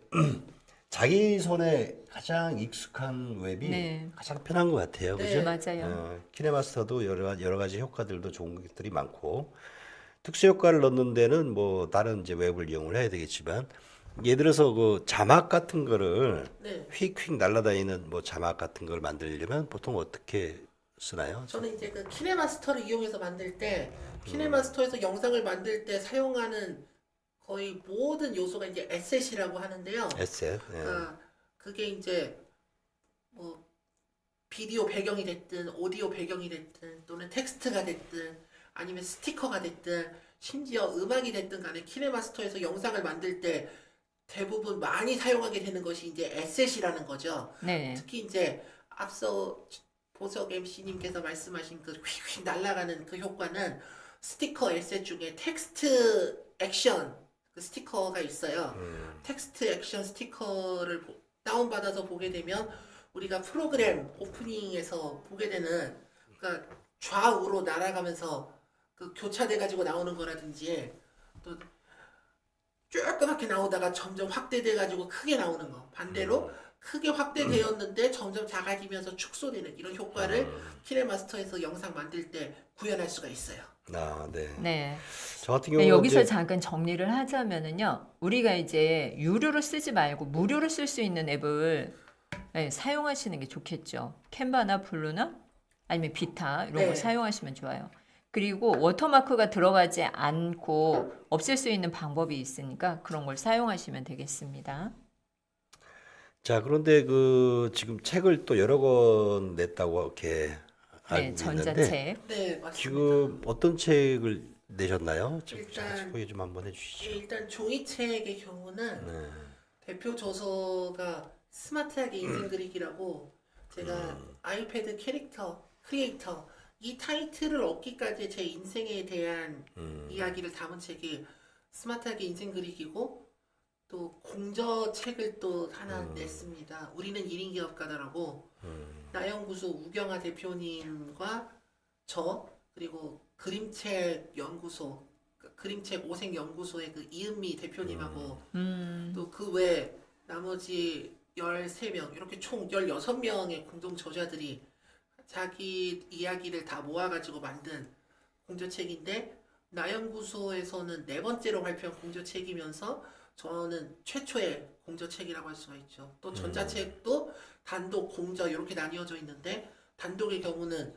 자기 손에 가장 익숙한 웹이 네. 가장 편한 것 같아요. 네. 그죠? 맞아요. 키네마스터도 여러 가지 효과들도 좋은 것들이 많고 특수 효과를 넣는 데는 뭐 다른 이제 웹을 이용을 해야 되겠지만 예를 들어서 그 자막 같은 거를 네. 휙휙 날아다니는 뭐 자막 같은 걸 만들려면 보통 어떻게 쓰나요? 저는 이제 그 키네마스터를 이용해서 만들 때 키네마스터에서 영상을 만들 때 사용하는 거의 모든 요소가 이제 에셋이라고 하는데요. 에셋. 예. 그게 이제 뭐 비디오 배경이 됐든 오디오 배경이 됐든 또는 텍스트가 됐든 아니면 스티커가 됐든 심지어 음악이 됐든 간에 키네마스터에서 영상을 만들 때 대부분 많이 사용하게 되는 것이 이제 에셋이라는 거죠. 네. 특히 이제 앞서 보석 MC님께서 말씀하신 그 휙휙 날아가는 그 효과는 스티커 에셋 중에 텍스트 액션 그 스티커가 있어요. 텍스트 액션 스티커를 다운받아서 보게 되면 우리가 프로그램 오프닝에서 보게 되는 그러니까 좌우로 날아가면서 그 교차돼 가지고 나오는 거라든지 또 조그맣게 나오다가 점점 확대돼 가지고 크게 나오는 거 반대로 크게 확대되었는데 점점 작아지면서 축소되는 이런 효과를 키네마스터에서 영상 만들 때 구현할 수가 있어요. 네. 네. 저 같은 네, 경우는 여기서 이제 잠깐 정리를 하자면은요, 우리가 이제 유료로 쓰지 말고 무료로 쓸 수 있는 앱을 사용하시는 게 좋겠죠. 캔바나 블루나 아니면 비타 이런 거 네. 사용하시면 좋아요. 그리고 워터마크가 들어가지 않고 없앨 수 있는 방법이 있으니까 그런 걸 사용하시면 되겠습니다. 자, 그런데 그 지금 책을 또 여러 권 냈다고 이렇게 네, 알고 있는데 전자책. 네, 맞습니다. 지금 어떤 책을 내셨나요? 좀 일단- 잠깐 소개 좀 한번 해주시죠. 일단 종이책의 경우는 네. 대표 저서가 스마트하게 인생 그리기라고 제가 아이패드 캐릭터 크리에이터 이 타이틀을 얻기까지 제 인생에 대한 이야기를 담은 책이 스마트하게 인생 그리기고 또 공저책을 또 하나 냈습니다. 우리는 1인 기업가다라고 나연구소 우경아 대표님과 저 그리고 그림책 연구소 그림책 오색 연구소의 그 이은미 대표님하고 또 그 외 나머지 13명 이렇게 총 16명의 공동 저자들이 자기 이야기를 다 모아가지고 만든 공저책인데 나연구소에서는 4번째로 발표한 공저책이면서 저는 최초의 공저책이라고 할 수가 있죠. 또 전자책도 단독, 공저 이렇게 나뉘어져 있는데 단독의 경우는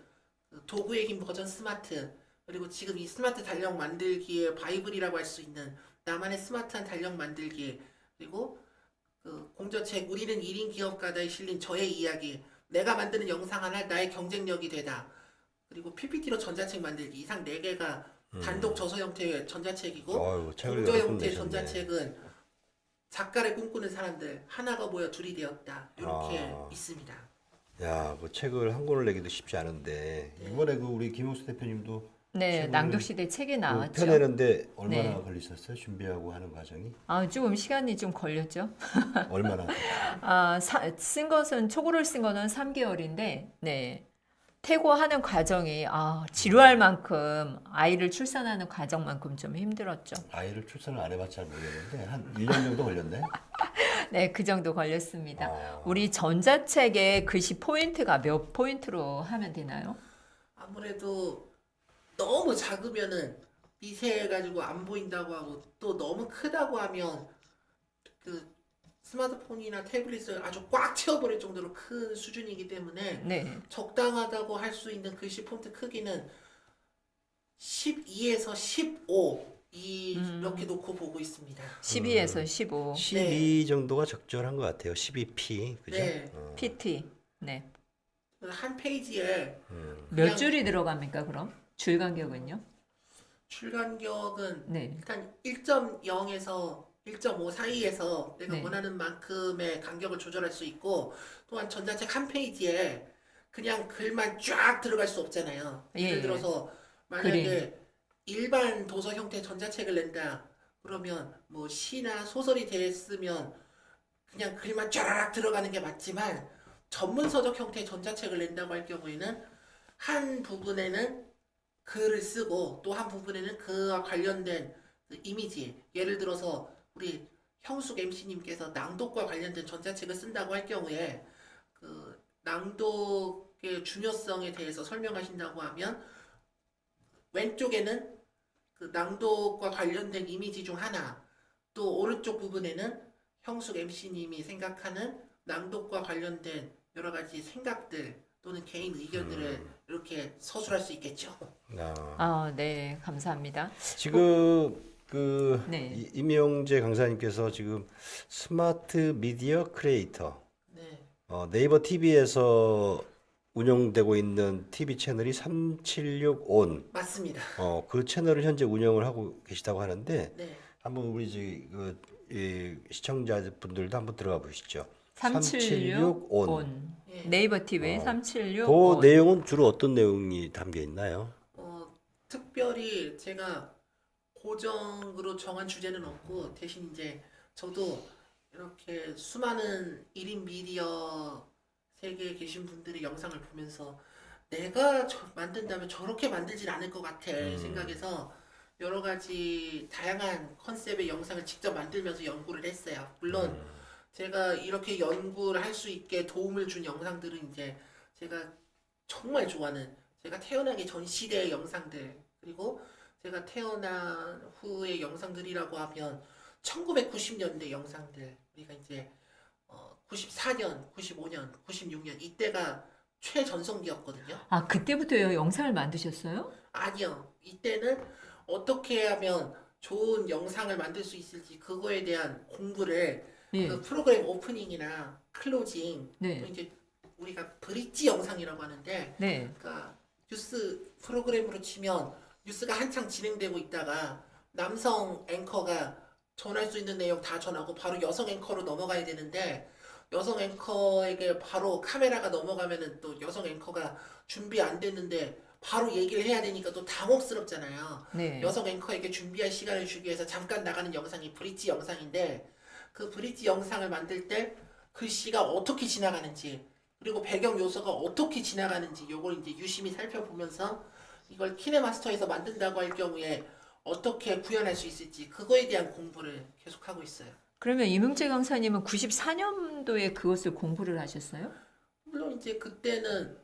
도구의 힘 버전 스마트 그리고 지금 이 스마트 달력 만들기의 바이블이라고 할 수 있는 나만의 스마트한 달력 만들기, 그리고 그 공저책 우리는 1인 기업가다에 실린 저의 이야기, 내가 만드는 영상 하나 나의 경쟁력이 되다, 그리고 PPT로 전자책 만들기, 이상 4개가 단독 저서 형태의 전자책이고, 어휴, 책을 공저 여러 권 형태의 내셨네. 전자책은 작가를 꿈꾸는 사람들 하나가 모여 둘이 되었다, 이렇게 아. 있습니다. 야, 뭐 책을 한 권을 내기도 쉽지 않은데 이번에 그 우리 김용수 대표님도 네, 책을 낭독시대 책이 나왔죠. 펴내는데 얼마나 네. 걸리셨어요? 준비하고 하는 과정이 아, 조금 시간이 좀 걸렸죠. 얼마나? 쓴 것은 초고를 쓴 거는 3개월인데, 네. 퇴고하는 과정이 지루할 만큼 아이를 출산하는 과정만큼 좀 힘들었죠. 아이를 출산을 안 해봤지 잘 모르겠는데 한 1년 정도 걸렸네. 네, 그 정도 걸렸습니다. 아. 우리 전자책의 글씨 포인트가 몇 포인트로 하면 되나요? 아무래도 너무 작으면은 미세해가지고 안 보인다고 하고, 또 너무 크다고 하면 그 스마트폰이나 태블릿을 아주 꽉 채워버릴 정도로 큰 수준이기 때문에 네. 적당하다고 할 수 있는 글씨 폰트 크기는 12에서 15 이렇게 놓고 보고 있습니다. 12에서 15. 12 정도가 적절한 것 같아요. 12p 그죠? 네. PT. 네. 한 페이지에 몇 그냥- 줄이 들어갑니까, 그럼? 줄 간격은요? 줄 간격은 네. 일단 1.0에서 1.5 사이에서 내가 네. 원하는 만큼의 간격을 조절할 수 있고, 또한 전자책 한 페이지에 그냥 글만 쫙 들어갈 수 없잖아요. 예, 예를 예. 들어서 만약에 일반 도서 형태의 전자책을 낸다 그러면 뭐 시나 소설이 됐으면 그냥 글만 쫙 들어가는 게 맞지만, 전문서적 형태의 전자책을 낸다고 할 경우에는 한 부분에는 글을 쓰고 또 한 부분에는 그와 관련된 그 이미지, 예를 들어서 우리 형숙 MC님께서 낭독과 관련된 전자책을 쓴다고 할 경우에 그 낭독의 중요성에 대해서 설명하신다고 하면 왼쪽에는 그 낭독과 관련된 이미지 중 하나, 또 오른쪽 부분에는 형숙 MC님이 생각하는 낭독과 관련된 여러 가지 생각들 또는 개인 의견들을 이렇게 서술할 수 있겠죠. 네. 감사합니다. 지금 그 네. 임영재 강사님께서 지금 스마트 미디어 크리에이터 네. 네이버 TV에서 운영되고 있는 TV 채널이 376온 맞습니다. 그 채널을 현재 운영을 하고 계시다고 하는데 네. 한번 우리 이 시청자분들도 한번 들어가 보시죠. 376온. 예. 네이버 TV에 그 376온. 내용은 주로 어떤 내용이 담겨 있나요? 특별히 제가 고정으로 정한 주제는 없고, 대신 이제 저도 이렇게 수많은 1인 미디어 세계에 계신 분들의 영상을 보면서 내가 만든다면 저렇게 만들진 않을 것 같아 생각해서 여러 가지 다양한 컨셉의 영상을 직접 만들면서 연구를 했어요. 물론 제가 이렇게 연구를 할 수 있게 도움을 준 영상들은 이제 제가 정말 좋아하는, 제가 태어나기 전 시대의 영상들, 그리고 제가 태어난 후의 영상들이라고 하면 1990년대 영상들, 우리가 이제 94년, 95년, 96년 이때가 최전성기였거든요. 그때부터 영상을 만드셨어요? 아니요. 이때는 어떻게 하면 좋은 영상을 만들 수 있을지 그거에 대한 공부를 예. 그 프로그램 오프닝이나 클로징, 네. 또 이제 우리가 브릿지 영상이라고 하는데, 네. 그러니까 뉴스 프로그램으로 치면 뉴스가 한창 진행되고 있다가 남성 앵커가 전할 수 있는 내용 다 전하고 바로 여성 앵커로 넘어가야 되는데, 여성 앵커에게 바로 카메라가 넘어가면은 또 여성 앵커가 준비 안 됐는데 바로 얘기를 해야 되니까 또 당혹스럽잖아요. 네. 여성 앵커에게 준비할 시간을 주기 위해서 잠깐 나가는 영상이 브릿지 영상인데, 그 브릿지 영상을 만들 때 글씨가 어떻게 지나가는지, 그리고 배경 요소가 어떻게 지나가는지 요걸 이제 유심히 살펴보면서 이걸 키네마스터에서 만든다고 할 경우에 어떻게 구현할 수 있을지 그거에 대한 공부를 계속하고 있어요. 그러면 임용재 강사님은 94년도에 그것을 공부를 하셨어요? 물론 이제 그때는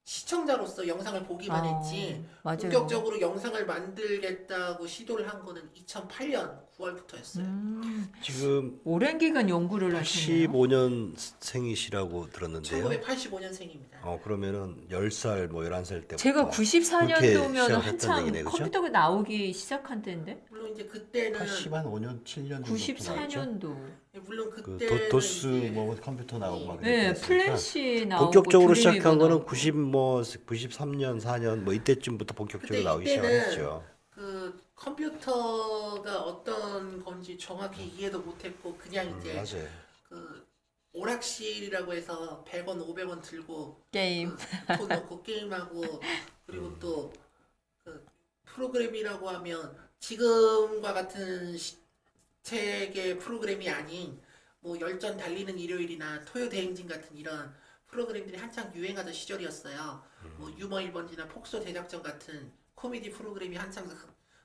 시청자로서 영상을 보기만 했지 맞아요. 본격적으로 영상을 만들겠다고 시도를 한 거는 2008년 9월부터였어요. 지금 오랜 기간 연구를 하시네요. 85년생이시라고 들었는데요. 1985년생입니다. 그러면은 10살 뭐 11살 때부터 제가 그렇게 94년도면 시작했던 한참 얘기네, 그죠? 컴퓨터가 나오기 시작한 때인데 물론 이제 그때는 85년 7년 정도 94년도. 물론 그 그때는 도스 이제 뭐 컴퓨터 나오고 막 네, 그랬으니까 플래시 나오고 본격적으로 드림이버 시작한 거는 나오고. 93년 4년 뭐 이때쯤부터 본격적으로 근데 나오기 이때는 시작했죠. 그 컴퓨터가 어떤 건지 정확히 이해도 못했고 그냥 이제 맞아요. 그 오락실이라고 해서 100원, 500원 들고 게임. 돈 넣고 게임하고 그리고 또 그 프로그램이라고 하면 지금과 같은 책의 프로그램이 아닌 뭐 열전 달리는 일요일이나 토요 대행진 같은 이런 프로그램들이 한창 유행하던 시절이었어요. 뭐 유머 1번지나 폭소 대작전 같은 코미디 프로그램이 한창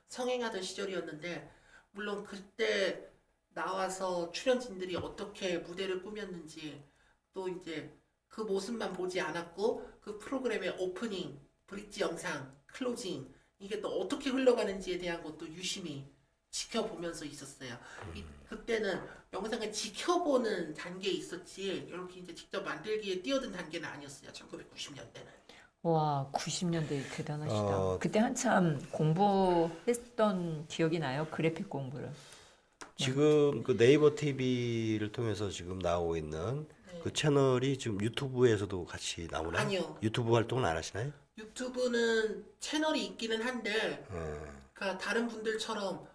성행하던 시절이었는데 물론 그때 나와서 출연진들이 어떻게 무대를 꾸몄는지 또 이제 그 모습만 보지 않았고 그 프로그램의 오프닝, 브릿지 영상, 클로징 이게 또 어떻게 흘러가는지에 대한 것도 유심히 지켜보면서 있었어요. 그때는 영상을 지켜보는 단계에 있었지 이렇게 이제 직접 만들기에 뛰어든 단계는 아니었어요. 1990년대는. 와, 90년대 대단하시다. 어. 그때 한참 공부했던 기억이 나요. 그래픽 공부를. 지금 그 네이버 TV를 통해서 지금 나오고 있는 네. 그 채널이 지금 유튜브에서도 같이 나오나요? 아니요. 유튜브 활동은 안 하시나요? 유튜브는 채널이 있기는 한데 그러니까 다른 분들처럼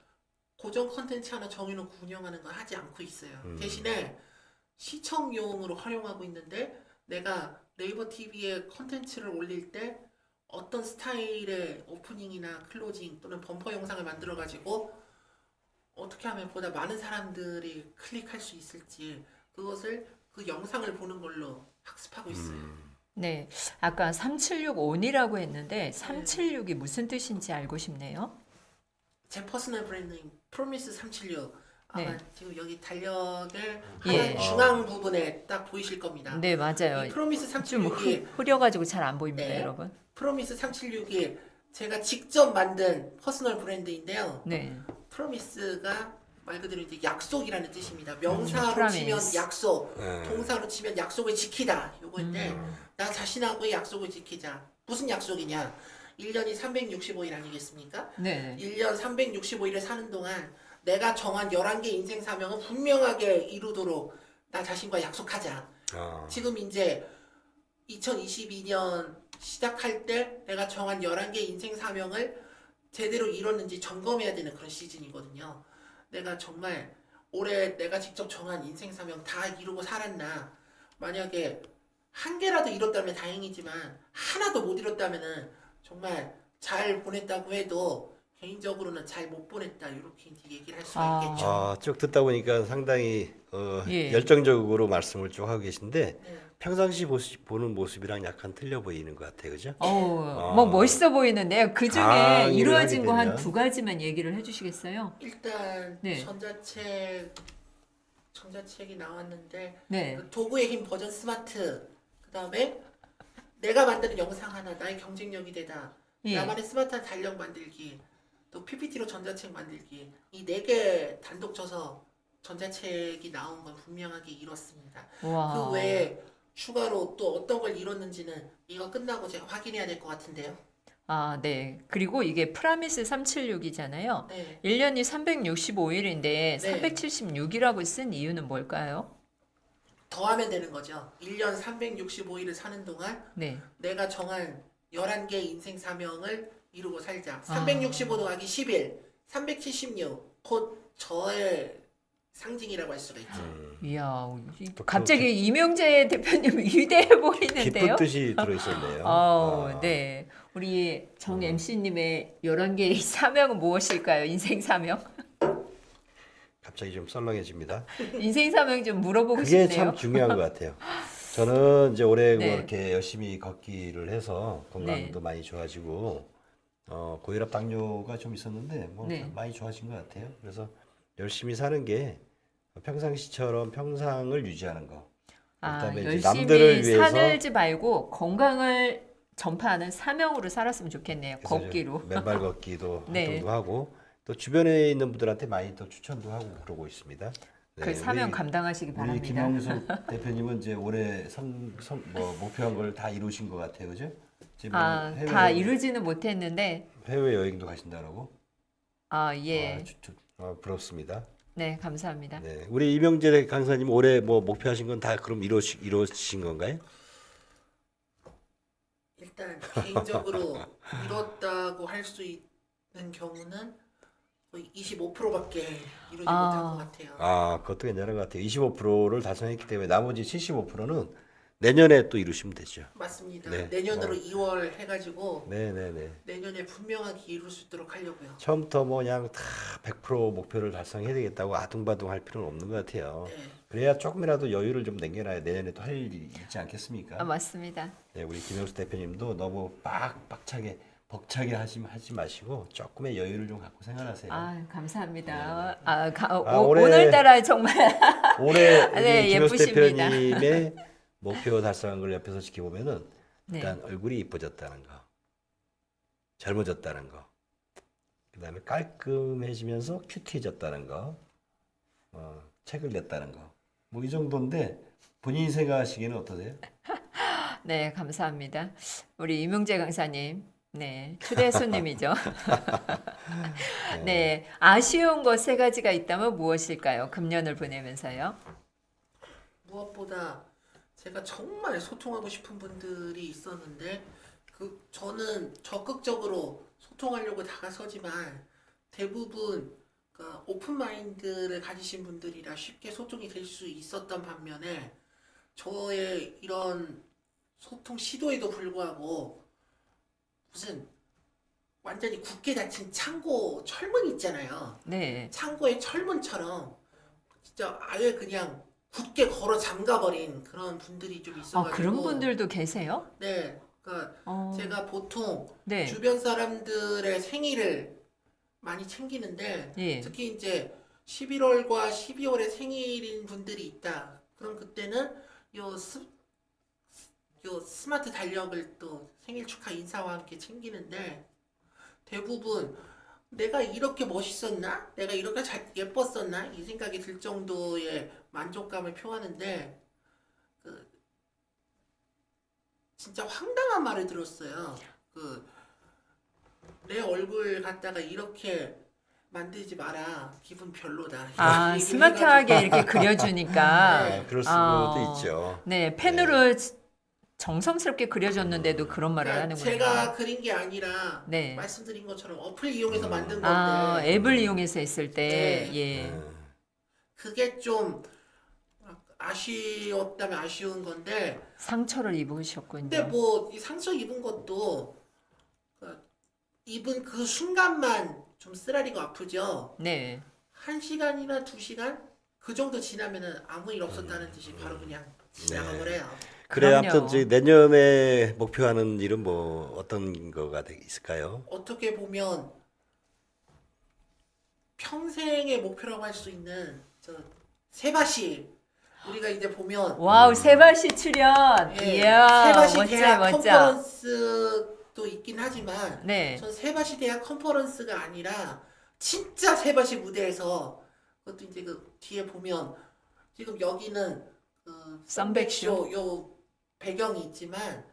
고정 컨텐츠 하나 정해놓고 운영하는 건 하지 않고 있어요. 대신에 시청용으로 활용하고 있는데 내가 네이버 TV에 컨텐츠를 올릴 때 어떤 스타일의 오프닝이나 클로징 또는 범퍼 영상을 만들어가지고 어떻게 하면 보다 많은 사람들이 클릭할 수 있을지 그것을 그 영상을 보는 걸로 학습하고 있어요. 네. 아까 3765이라고 했는데 376이 무슨 뜻인지 알고 싶네요. 제 퍼스널 브랜드인 프로미스 376 아마 네. 지금 여기 달력의 예. 하단 중앙 부분에 딱 보이실 겁니다. 네, 맞아요. 이 프로미스 좀 376이 흐려가지고 잘 안 보입니다, 네. 여러분. 프로미스 376이 제가 직접 만든 퍼스널 브랜드인데요. 네. 프로미스가 말 그대로 이제 약속이라는 뜻입니다. 명사로 promise. 치면 약속, 네. 동사로 치면 약속을 지키다. 요건데 나 자신하고의 약속을 지키자. 무슨 약속이냐? 1년이 365일 아니겠습니까? 네. 1년 365일을 사는 동안 내가 정한 11개 인생 사명을 분명하게 이루도록 나 자신과 약속하자. 지금 이제 2022년 시작할 때 내가 정한 11개 인생 사명을 제대로 이뤘는지 점검해야 되는 그런 시즌이거든요. 내가 정말 올해 내가 직접 정한 인생 사명 다 이루고 살았나? 만약에 한 개라도 이뤘다면 다행이지만 하나도 못 이뤘다면은 정말 잘 보냈다고 해도 개인적으로는 잘 못 보냈다 이렇게 이제 얘기를 할 수가 있겠죠. 쭉 듣다 보니까 상당히 예. 열정적으로 말씀을 쭉 하고 계신데 네. 평상시 보는 모습이랑 약간 틀려 보이는 것 같아요, 그죠? 뭐 멋있어 보이는데요. 그 중에 강의를 이루어진 하게 거 한 되면. 두 가지만 얘기를 해주시겠어요? 일단 네. 전자책이 나왔는데 네. 그 도구의 힘 버전 스마트 그다음에 내가 만드는 영상 하나 나의 경쟁력이 되다 예. 나만의 스마트한 달력 만들기 또 PPT로 전자책 만들기 이 4개 단독 쳐서 전자책이 나온 건 분명하게 이뤘습니다. 와. 그 외에 추가로 또 어떤 걸 이뤘는지는 이거 끝나고 제가 확인해야 될 것 같은데요. 아, 네. 그리고 이게 프라미스 376이잖아요. 네. 1년이 365일인데 네. 376이라고 쓴 이유는 뭘까요? 더하면 되는 거죠. 1년 365일을 사는 동안 네. 내가 정한 11개 인생 사명을 이루고 살자. 아. 365 더하기 11, 376. 곧 저의 상징이라고 할 수가 있죠. 이야, 또 갑자기 이명재 대표님 위대해 보이는데요? 깊은 뜻이 들어있었네요. 네. 우리 정 MC님의 11개의 사명은 무엇일까요? 인생 사명? 갑자기 좀 썰렁해집니다. 인생 사명 좀 물어보고 그게 싶네요. 참 중요한 것 같아요. 저는 이제 올해 네. 이렇게 열심히 걷기를 해서 건강도 많이 좋아지고 고혈압 당뇨가 좀 있었는데 뭐 네. 많이 좋아진 것 같아요. 그래서 열심히 사는 게 평상시처럼 평상을 유지하는 거. 그다음에 이제 열심히 남들을 위해서 살지 말고 건강을 전파하는 사명으로 살았으면 좋겠네요. 그래서 걷기로. 맨발 걷기도 네. 활동도 하고 또 주변에 있는 분들한테 많이 또 추천도 하고 그러고 있습니다. 네, 그 사명 우리- 감당하시기 우리 바랍니다. 김영석 대표님은 이제 올해 뭐 목표한 걸 다 이루신 것 같아요, 그죠? 지금 다 이루지는 못했는데 해외 여행도 가신다라고? 예. 부럽습니다. 네, 감사합니다. 네, 우리 이명재 강사님 올해 뭐 목표하신 건 다 그럼 이루신 건가요? 일단 개인적으로 이뤘다고 할 수 있는 경우는 거의 25%밖에 이루지 못한 것 같아요. 그것도 괜찮은 것 같아요. 25%를 달성했기 때문에 나머지 75%는 내년에 또 이루시면 되죠. 맞습니다. 네. 내년으로 2월 해가지고 네네네. 내년에 분명하게 이룰 수 있도록 하려고요. 처음부터 뭐 그냥 다 100% 목표를 달성해야 되겠다고 아둥바둥 할 필요는 없는 것 같아요. 네. 그래야 조금이라도 여유를 좀 남겨놔야 내년에 또 할 일이 있지 않겠습니까? 맞습니다. 네, 우리 김영수 대표님도 너무 벅차게 하지 마시고 조금의 여유를 좀 갖고 생활하세요. 감사합니다. 올해- 오늘따라 정말 올해 네, 우리 김영수 예쁘십니다. 대표님의 목표 달성한 걸 옆에서 지켜보면은 네. 일단 얼굴이 이뻐졌다는 거, 젊어졌다는 거, 그다음에 깔끔해지면서 큐티해졌다는 거, 책을 냈다는 거, 뭐 이 정도인데 본인이 생각하시기에는 어떠세요? 네, 감사합니다. 우리 이명재 강사님. 네, 초대 손님이죠. 네, 아쉬운 것 세 가지가 있다면 무엇일까요? 금년을 보내면서요. 무엇보다 제가 정말 소통하고 싶은 분들이 있었는데 저는 적극적으로 소통하려고 다가서지만 대부분 오픈 마인드를 가지신 분들이라 쉽게 소통이 될 수 있었던 반면에 저의 이런 소통 시도에도 불구하고 무슨 완전히 굳게 닫힌 창고 철문 있잖아요. 네, 창고의 철문처럼 진짜 아예 그냥 굳게 걸어 잠가버린 그런 분들이 좀 있어가지고 그런 분들도 계세요? 네, 그러니까 제가 보통 네, 주변 사람들의 생일을 많이 챙기는데 예. 특히 이제 11월과 12월에 생일인 분들이 있다. 그럼 그때는 요 스마트 달력을 또 생일 축하 인사와 함께 챙기는데 대부분 내가 이렇게 멋있었나? 내가 이렇게 예뻤었나? 이 생각이 들 정도의 만족감을 표하는데 진짜 황당한 말을 들었어요. 내 얼굴 갖다가 이렇게 만들지 마라. 기분 별로다. 이렇게 얘기를 스마트하게 해가지고 이렇게 그려주니까. 네. 그럴 수도 있죠. 네, 펜으로 정성스럽게 그려줬는데도 그런 말을 그러니까 하는군요. 제가 그린 게 아니라 네. 말씀드린 것처럼 어플 이용해서 만든 건데 앱을 이용해서 했을 때, 네. 예. 그게 좀 아쉬웠다면 아쉬운 건데 상처를 입으셨군요. 근데 뭐 이 상처 입은 것도 입은 그 순간만 좀 쓰라리가 아프죠. 네. 1시간이나 2시간 그 정도 지나면은 아무 일 없었다는 듯이 바로 그냥 지나가버려요. 그래, 그럼요. 아무튼 저희 내년에 목표하는 일은 뭐 어떤 거가 있을까요? 어떻게 보면 평생의 목표라고 할 수 있는 저 세바시 우리가 이제 보면 와우, 세바시 출연. 예, 이야, 세바시 멋져, 대학 멋져. 컨퍼런스도 있긴 하지만 네. 전 세바시 대학 컨퍼런스가 아니라 진짜 세바시 무대에서 그것도 이제 그 뒤에 보면 지금 여기는 썬백쇼 요 배경이 있지만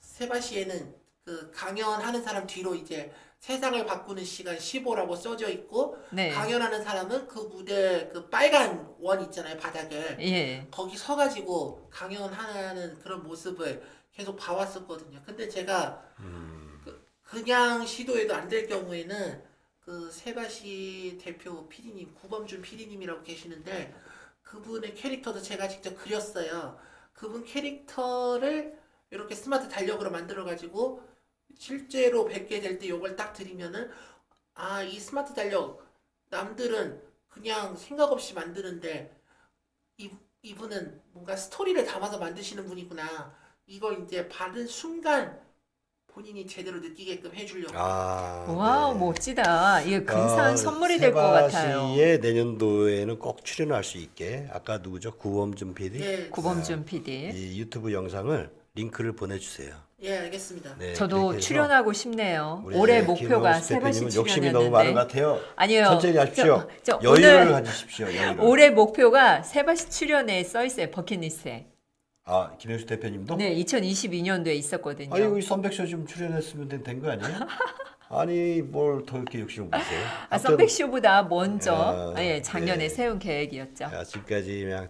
세바시에는 그 강연하는 사람 뒤로 이제 세상을 바꾸는 시간 15라고 써져 있고 네. 강연하는 사람은 그 무대 그 빨간 원 있잖아요 바닥에 예. 거기 서가지고 강연하는 그런 모습을 계속 봐왔었거든요. 근데 제가 그냥 시도해도 안 될 경우에는 그 세바시 대표 PD님 구범준 PD님이라고 계시는데 그분의 캐릭터도 제가 직접 그렸어요. 그분 캐릭터를 이렇게 스마트 달력으로 만들어가지고 실제로 뵙게 될 때 이걸 딱 드리면은 이 스마트 달력 남들은 그냥 생각 없이 만드는데 이분은 뭔가 스토리를 담아서 만드시는 분이구나. 이걸 이제 받은 순간 본인이 제대로 느끼게끔 해주려고. 와우, 네. 멋지다. 이게 근사한 선물이 될 것 같아요. 세바시의 내년도에는 꼭 출연할 수 있게 아까 누구죠? 구범준 PD? 네. 구범준 PD. 이 유튜브 영상을 링크를 보내주세요. 예, 알겠습니다. 네, 저도 그렇게 해서 출연하고 싶네요. 우리 올해 김영수 목표가 세 번씩 대표님은 욕심이 너무 많은 것 출연했는데. 같아요. 아니요. 천천히 하십시오. 저 여유를 오늘 가지십시오. 여유를. 올해 목표가 세 번씩 출연에 써 있어요. 버킷리스트에. 아, 김영수 대표님도? 네, 2022년도에 있었거든요. 아니, 우리 선백쇼 좀 출연했으면 된 거 아니에요? 아니, 뭘 더 이렇게 욕심을 부리세요? 아, 선백쇼보다 먼저 아, 작년에 네. 세운 계획이었죠. 지금까지 그냥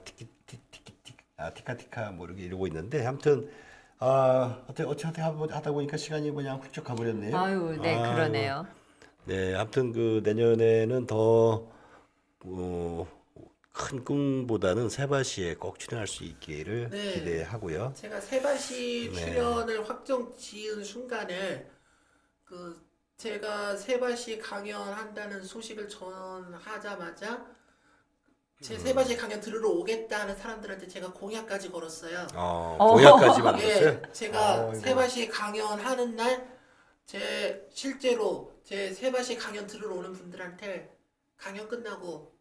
티카티카 뭐 이러고 있는데 아무튼 어떻게 하다 보니까 시간이 그냥 훌쩍 가버렸네요. 아유, 네, 아이고. 그러네요. 네, 아무튼 그 내년에는 더 큰 꿈보다는 세바시에 꼭 출연할 수 있기를 네. 기대하고요. 제가 세바시 네. 출연을 확정 지은 순간에 제가 세바시 강연한다는 소식을 전하자마자 제 세바시 강연 들으러 오겠다는 사람들한테 제가 공약까지 걸었어요. 공약까지 만들었어요. 예, 제가 아이고. 세바시 강연하는 날 실제로 제 세바시 강연 들으러 오는 분들한테 강연 끝나고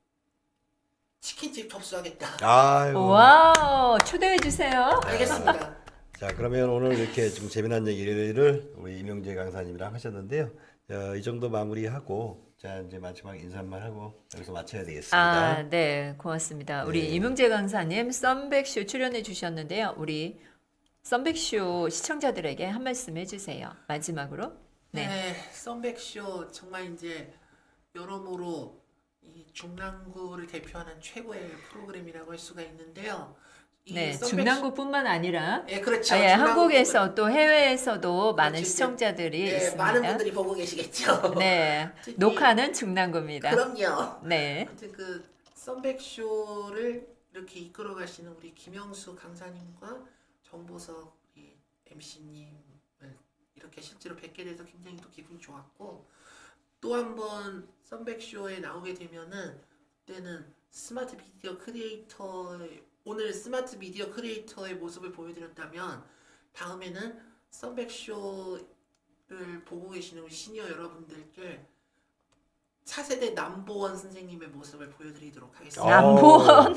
치킨집 접수하겠다. 아이고. 와우, 초대해 주세요. 알겠습니다. 자, 그러면 오늘 이렇게 좀 재미난 얘기를 우리 임용재 강사님이랑 하셨는데요. 이 정도 마무리하고 자, 이제 마지막 인사말 하고 여기서 마쳐야 되겠습니다. 아, 네, 고맙습니다. 우리 네. 이문재 강사님 썸백쇼 출연해 주셨는데요. 우리 썸백쇼 시청자들에게 한 말씀 해주세요. 마지막으로. 네. 네, 썸백쇼 정말 이제 여러모로 이 중랑구를 대표하는 최고의 프로그램이라고 할 수가 있는데요. 이 네, 썸백쇼- 중랑구뿐만 아니라 예, 그렇죠. 예, 중랑구 한국에서 또 해외에서도 많은 그렇죠. 시청자들이 예, 있습니다. 많은 분들이 보고 계시겠죠. 네, 특히- 녹화는 중랑구입니다. 그럼요. 네, 아무튼 그 썸백쇼를 이렇게 이끌어 가시는 우리 김영수 강사님과 정보석 우리 MC님을 이렇게 실제로 뵙게 돼서 굉장히 또 기분이 좋았고, 또 한 번 썸백쇼에 나오게 되면은 그때는 스마트 미디어 크리에이터의 오늘 스마트 미디어 크리에이터의 모습을 보여드렸다면 다음에는 썸백쇼를 보고 계시는 우리 시니어 여러분들께 차세대 남보원 선생님의 모습을 보여드리도록 하겠습니다. 남보원.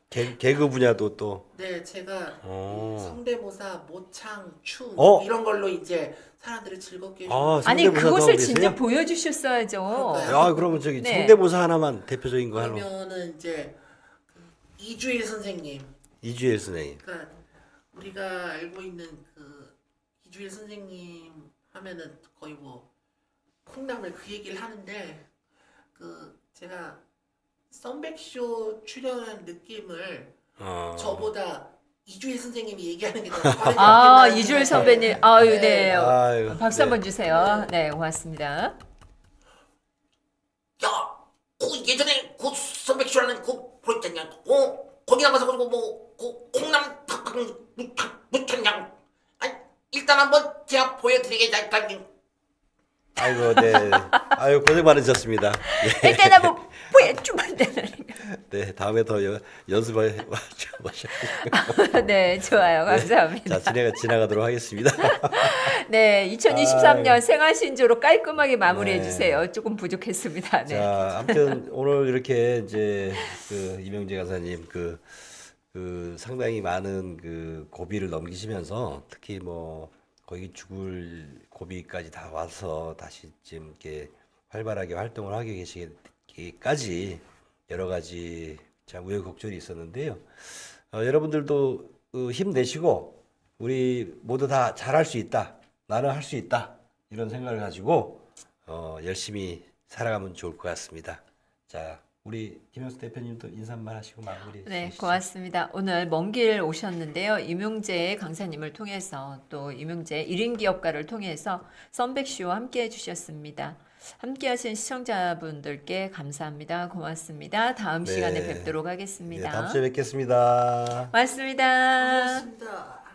개그 분야도 또. 네, 제가 어. 성대모사, 모창, 춤 어? 이런 걸로 이제 사람들을 즐겁게 아니 성대모사도 그것을 하고 진짜 계세요? 보여주셨어야죠. 그럴까요? 그러면 저기 네. 성대모사 하나만 대표적인 거 하러. 그러면은 이제 그 이주일 선생님, 이주일 선생님. 그러니까 우리가 알고 있는 그 이주일 선생님 하면은 거의 뭐 콩나물 그 얘기를 하는데 그 제가 썸백쇼 출연한 느낌을 저보다 이주일 선생님이 얘기하는 게 더 빠르게 아, 바뀐다는 이주일 생각에 선배님, 아유, 네. 아유, 박수 한번 주세요. 네, 고맙습니다. 야, 그 예전에 그 썸백쇼라는 그 프로 있잖냐. 거기 나가서 그 콩나물 무천냥. 아니 일단 한번 제가 보여드리겠다. 아이고, 네. 아유, 고생 많으셨습니다. 일단 한번 보여주면 되는. 네, 다음에 더 연습을 마셔. 네, 좋아요. 감사합니다. 자, 지나가도록 하겠습니다. 네, 2023년 생활신조로 깔끔하게 마무리해 네. 주세요. 조금 부족했습니다. 네. 자, 아무튼 오늘 이렇게 이제 그 이명재 강사님 그 상당히 많은 그 고비를 넘기시면서 특히 뭐 거의 죽을 고비까지 다 와서 다시 지금 이렇게 활발하게 활동을 하게 계시기까지 여러 가지 참 우여곡절이 있었는데요. 여러분들도 힘내시고 우리 모두 다 잘할 수 있다. 나는 할 수 있다. 이런 생각을 가지고 열심히 살아가면 좋을 것 같습니다. 자, 우리 김영수 대표님도 인사 한번 하시고 마무리 네, 해주시죠. 고맙습니다. 오늘 먼 길 오셨는데요. 임용재 강사님을 통해서 또 임용재 1인 기업가를 통해서 썸백쇼와 함께 해주셨습니다. 함께 하신 시청자분들께 감사합니다. 고맙습니다. 다음 네. 시간에 뵙도록 네, 하겠습니다. 다음 주에 뵙겠습니다. 고맙습니다. 고맙습니다.